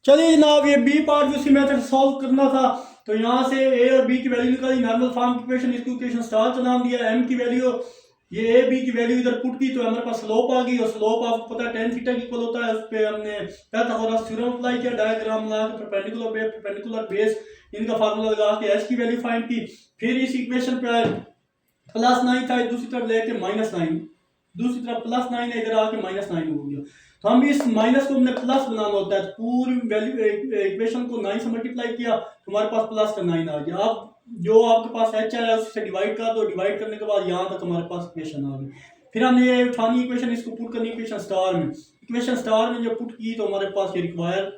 चलिए जनाब, ये बी पार्ट भी उसी मेथड से सोल्व करना था। तो यहाँ से ए और बी की वैल्यू निकाली, नॉर्मल फॉर्म की इक्वेशन, इसको इक्वेशन स्टार का नाम दिया। एम की वैल्यू, ये ए बी की वैल्यू इधर पुट की तो हमारे पास स्लोप आ गई। और स्लोप आपको पता है टेन थीटा की इक्वल होता है। उस पर हमने पाइथागोरस थ्योरम अप्लाई किया, डायग्राम लगा के परपेंडिकुलर बेस इनका फार्मूला लगा के एच की वैल्यू फाइंड की। फिर इस इक्वेशन पे आए +9 था, दूसरी तरफ लेके -9, दूसरी तरफ +9 है, इधर आके -9 हो गया। तो हम इस माइनस को हमने प्लस बनाना होता है। पूरी वैल्यू इक्वेशन को 9 से मल्टीप्लाई किया तो हमारे पास प्लस का 9 आ गया। अब जो आपके पास एच है उससे डिवाइड कर दो, डिवाइड करने के बाद यहाँ तक हमारे पास इक्वेशन आ गई। फिर हमने ये उठानी इक्वेशन, इसको पुट करनी इक्वेशन स्टार में। इक्वेशन स्टार में जब पुट की तो हमारे पास ये रिक्वायर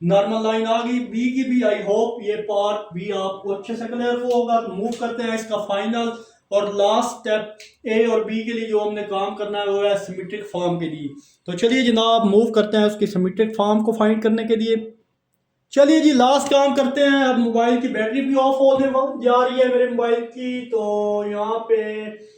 नॉर्मल लाइन आ गई। बी की भी आई होप ये पार्ट भी आपको अच्छे से क्लियर होगा। तो मूव करते हैं इसका फाइनल और लास्ट स्टेप ए और बी के लिए जो हमने काम करना है वो है सिमेट्रिक फॉर्म के लिए। तो चलिए जनाब मूव करते हैं उसकी सिमेट्रिक फॉर्म को फाइंड करने के लिए। चलिए जी लास्ट काम करते हैं। अब मोबाइल की बैटरी भी ऑफ होने जा रही है मेरे मोबाइल की। तो यहाँ पे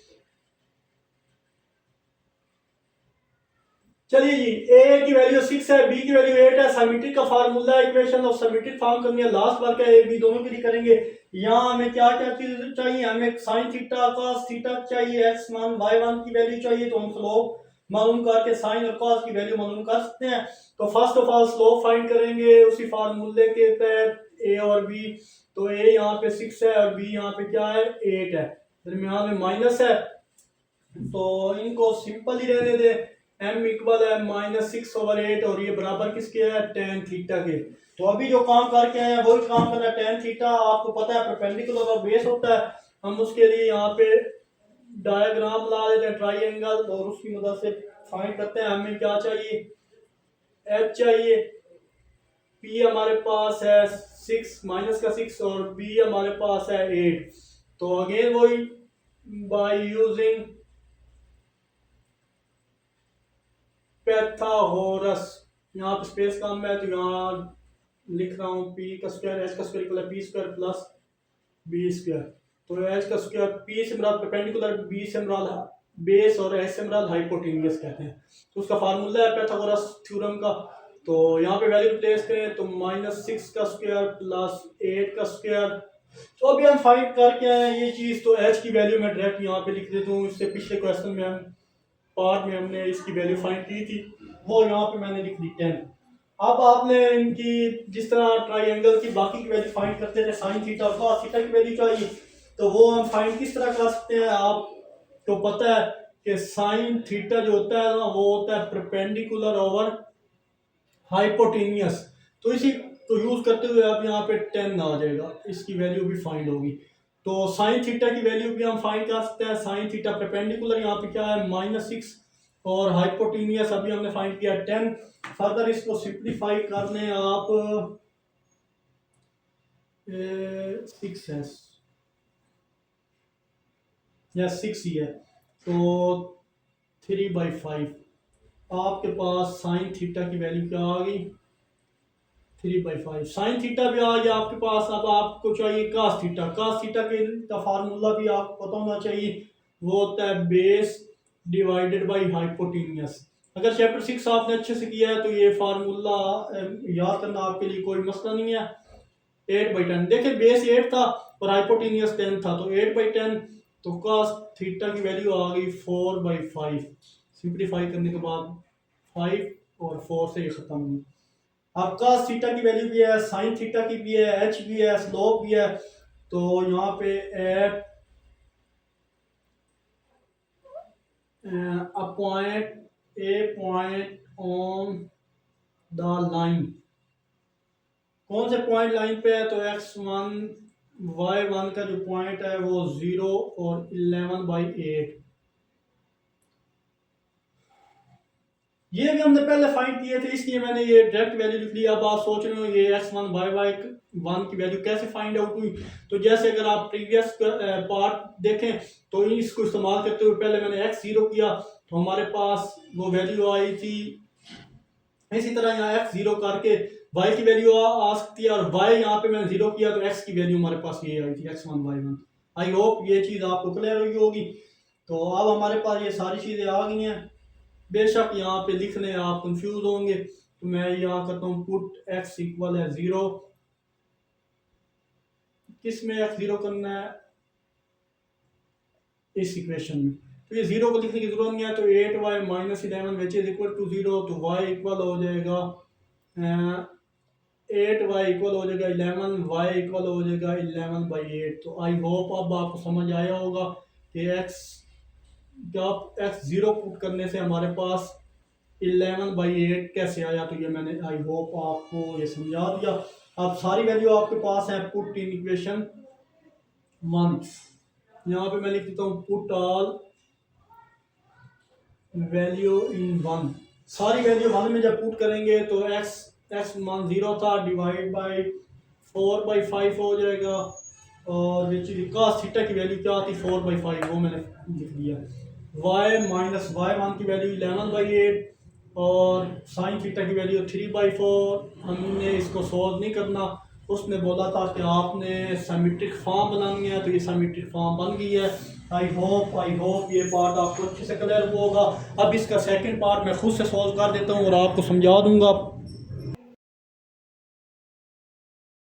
चलिए जी, ए की वैल्यू 6 है, बी की वैल्यू 8 है। सिमेट्रिक का formula equation of symmetric form करनी है। लास्ट बार का ए बी दोनों के लिए करेंगे। यहाँ हमें क्या क्या चीज चाहिए, हमें साइन थीटा कॉस थीटा चाहिए, एक्स मान वाई मान की वैल्यू चाहिए। तो हम स्लोप मालूम करके साइन और कॉस की वैल्यू मालूम कर सकते हैं। तो first of all slope find करेंगे उसी फार्मूले के तहत ए और बी। तो ए यहाँ पे 6 है और बी यहाँ पे क्या है 8 है, दरमियान में माइनस है। तो इनको सिंपल ही रहने दे। m इक्वल है -6/8 और ये बराबर किसके है tan थीटा के। तो अभी जो काम करके आए हैं वही काम करना है। tan थीटा आपको पता है परपेंडिकुलर और बेस होता है। हम उसके लिए यहाँ पे डायग्राम ला देते हैं ट्राइंगल और उसकी मदद से फाइंड करते हैं। हमें क्या चाहिए, h चाहिए, p हमारे पास है 6 माइनस का 6 और b हमारे पास है 8। तो अगेन वही बाय यूजिंग पैथागोरस यहाँ पे स्पेस कम है तो यहाँ लिख रहा हूँ पी का स्क्वायर एच का स्क्वायर इक्वल है p square plus b square. तो एच का स्क्वायर पी से मुराद परपेंडिकुलर, बी से मुराद बेस और एच से मुराद हाइपोटेन्यूस कहते हैं। तो उसका फार्मूला है पाइथागोरस थ्योरम का। तो यहाँ पे वैल्यू रिप्लेस करें तो -6 का स्क्वायर प्लस 8 का स्क्वायर। तो अभी हम फाइंड करके आए हैं ये चीज़। तो एच की वैल्यू मैं डायरेक्ट यहाँ पे लिख देता हूँ। इससे पिछले क्वेश्चन में हम पार्ट में हमने इसकी वैल्यू फाइंड की थी, वो यहाँ पे मैंने लिख दी 10। अब आपने इनकी जिस तरह ट्राइंगल की बाकी की वैल्यू फाइंड करते थे, साइन थीटा और कॉस थीटा की वैल्यू चाहिए, तो वो हम फाइंड किस तरह कर सकते हैं। आपको पता है कि साइन थीटा जो होता है ना वो होता है परपेंडिकुलर ओवर हाइपोटेनियस। तो इसी को यूज करते हुए आप यहाँ पे 10 आ जाएगा, इसकी वैल्यू भी फाइंड होगी। तो साइन थीटा की वैल्यू भी हम फाइंड कर सकते हैं। साइन थीटा परपेंडिकुलर यहाँ पे क्या है -6 और हाइपोटेनियस अभी हमने फाइंड किया 10। फर्दर इसको सिंप्लीफाई करने आप 6 है या 6 ही है तो 3/5 आपके पास साइन थीटा की वैल्यू क्या आ गई 3/5। साइन थीटा भी आ गया आपके पास। अब आपको चाहिए कास थीटा। कास थीटा का फार्मूला भी आपको पता होना चाहिए, वो होता है बेस डिवाइडेड बाय हाइपोटेनियस। अगर चैप्टर 6 आपने अच्छे से किया है तो ये फार्मूला याद करना आपके लिए कोई मसला नहीं है। 8/10 देखिए बेस 8 था और हाइपोटेनियस 10 था, तो 8/10 तो कास थीटा की वैल्यू आ गई 4/5। सिंप्लीफाई करने के बाद 5 और 4 से ये खत्म हुई। अब कास थीटा की वैल्यू भी है, साइन थीटा की भी है, एच भी है, स्लोप भी है। तो यहाँ पे eight a point on the line, कौन से पॉइंट लाइन पे है तो x1 y1 का जो पॉइंट है वो 0 और 11/8। ये भी हमने पहले फाइंड किए थे, इसलिए मैंने ये डायरेक्ट वैल्यू लिख ली। अब आप सोच रहे हो ये x1 y1 की वैल्यू कैसे फाइंड आउट हुई। तो जैसे अगर आप प्रीवियस पार्ट देखें तो इसको इस्तेमाल करते हुए पहले मैंने x0 किया तो हमारे पास वो वैल्यू आई थी। इसी तरह यहाँ x0 करके y की वैल्यू आ सकती है, और y यहाँ पे मैंने 0 किया तो x की वैल्यू हमारे पास ये आई थी x1 y1। आई होप ये चीज़ आपको क्लियर हुई होगी। तो अब हमारे पास ये सारी चीज़ें आ गई हैं। बेशक यहाँ पे लिखने आप कंफ्यूज होंगे तो मैं यहाँ करता हूँ पुट x इक्वल है 0। किस में x0 करना है इस इक्वेशन में, तो ये 0 को लिखने की जरूरत नहीं है। तो 8y - 11 which is equal to 0, तो y इक्वल हो जाएगा 8y इक्वल हो जाएगा 11, y इक्वल हो जाएगा 11/8। तो आई होप अब आपको समझ आया होगा कि जब x0 पुट करने से हमारे पास 11/8 कैसे आया। तो ये मैंने आई होप आपको ये समझा दिया। अब सारी वैल्यू आपके पास है पुट इन इक्वेशन 1। यहाँ पे मैं लिख देता हूँ पुट ऑल वैल्यू इन 1। सारी वैल्यू 1 में जब पुट करेंगे तो x मान 0 था डिवाइड बाय 4/5 हो जाएगा, और cos थीटा की वैल्यू क्या थी 4/5 वो मैंने लिख दिया। y - y1 की वैल्यू 11/8 और साइन थीटा की वैल्यू 3/4। हमने इसको सॉल्व नहीं करना, उसने बोला था कि आपने सिमेट्रिक फॉर्म बनानी है, तो ये सिमेट्रिक फॉर्म बन गई है। आई होप ये पार्ट आपको अच्छे से क्लियर हुआ होगा। अब इसका सेकंड पार्ट मैं खुद से सॉल्व कर देता हूँ और आपको समझा दूंगा।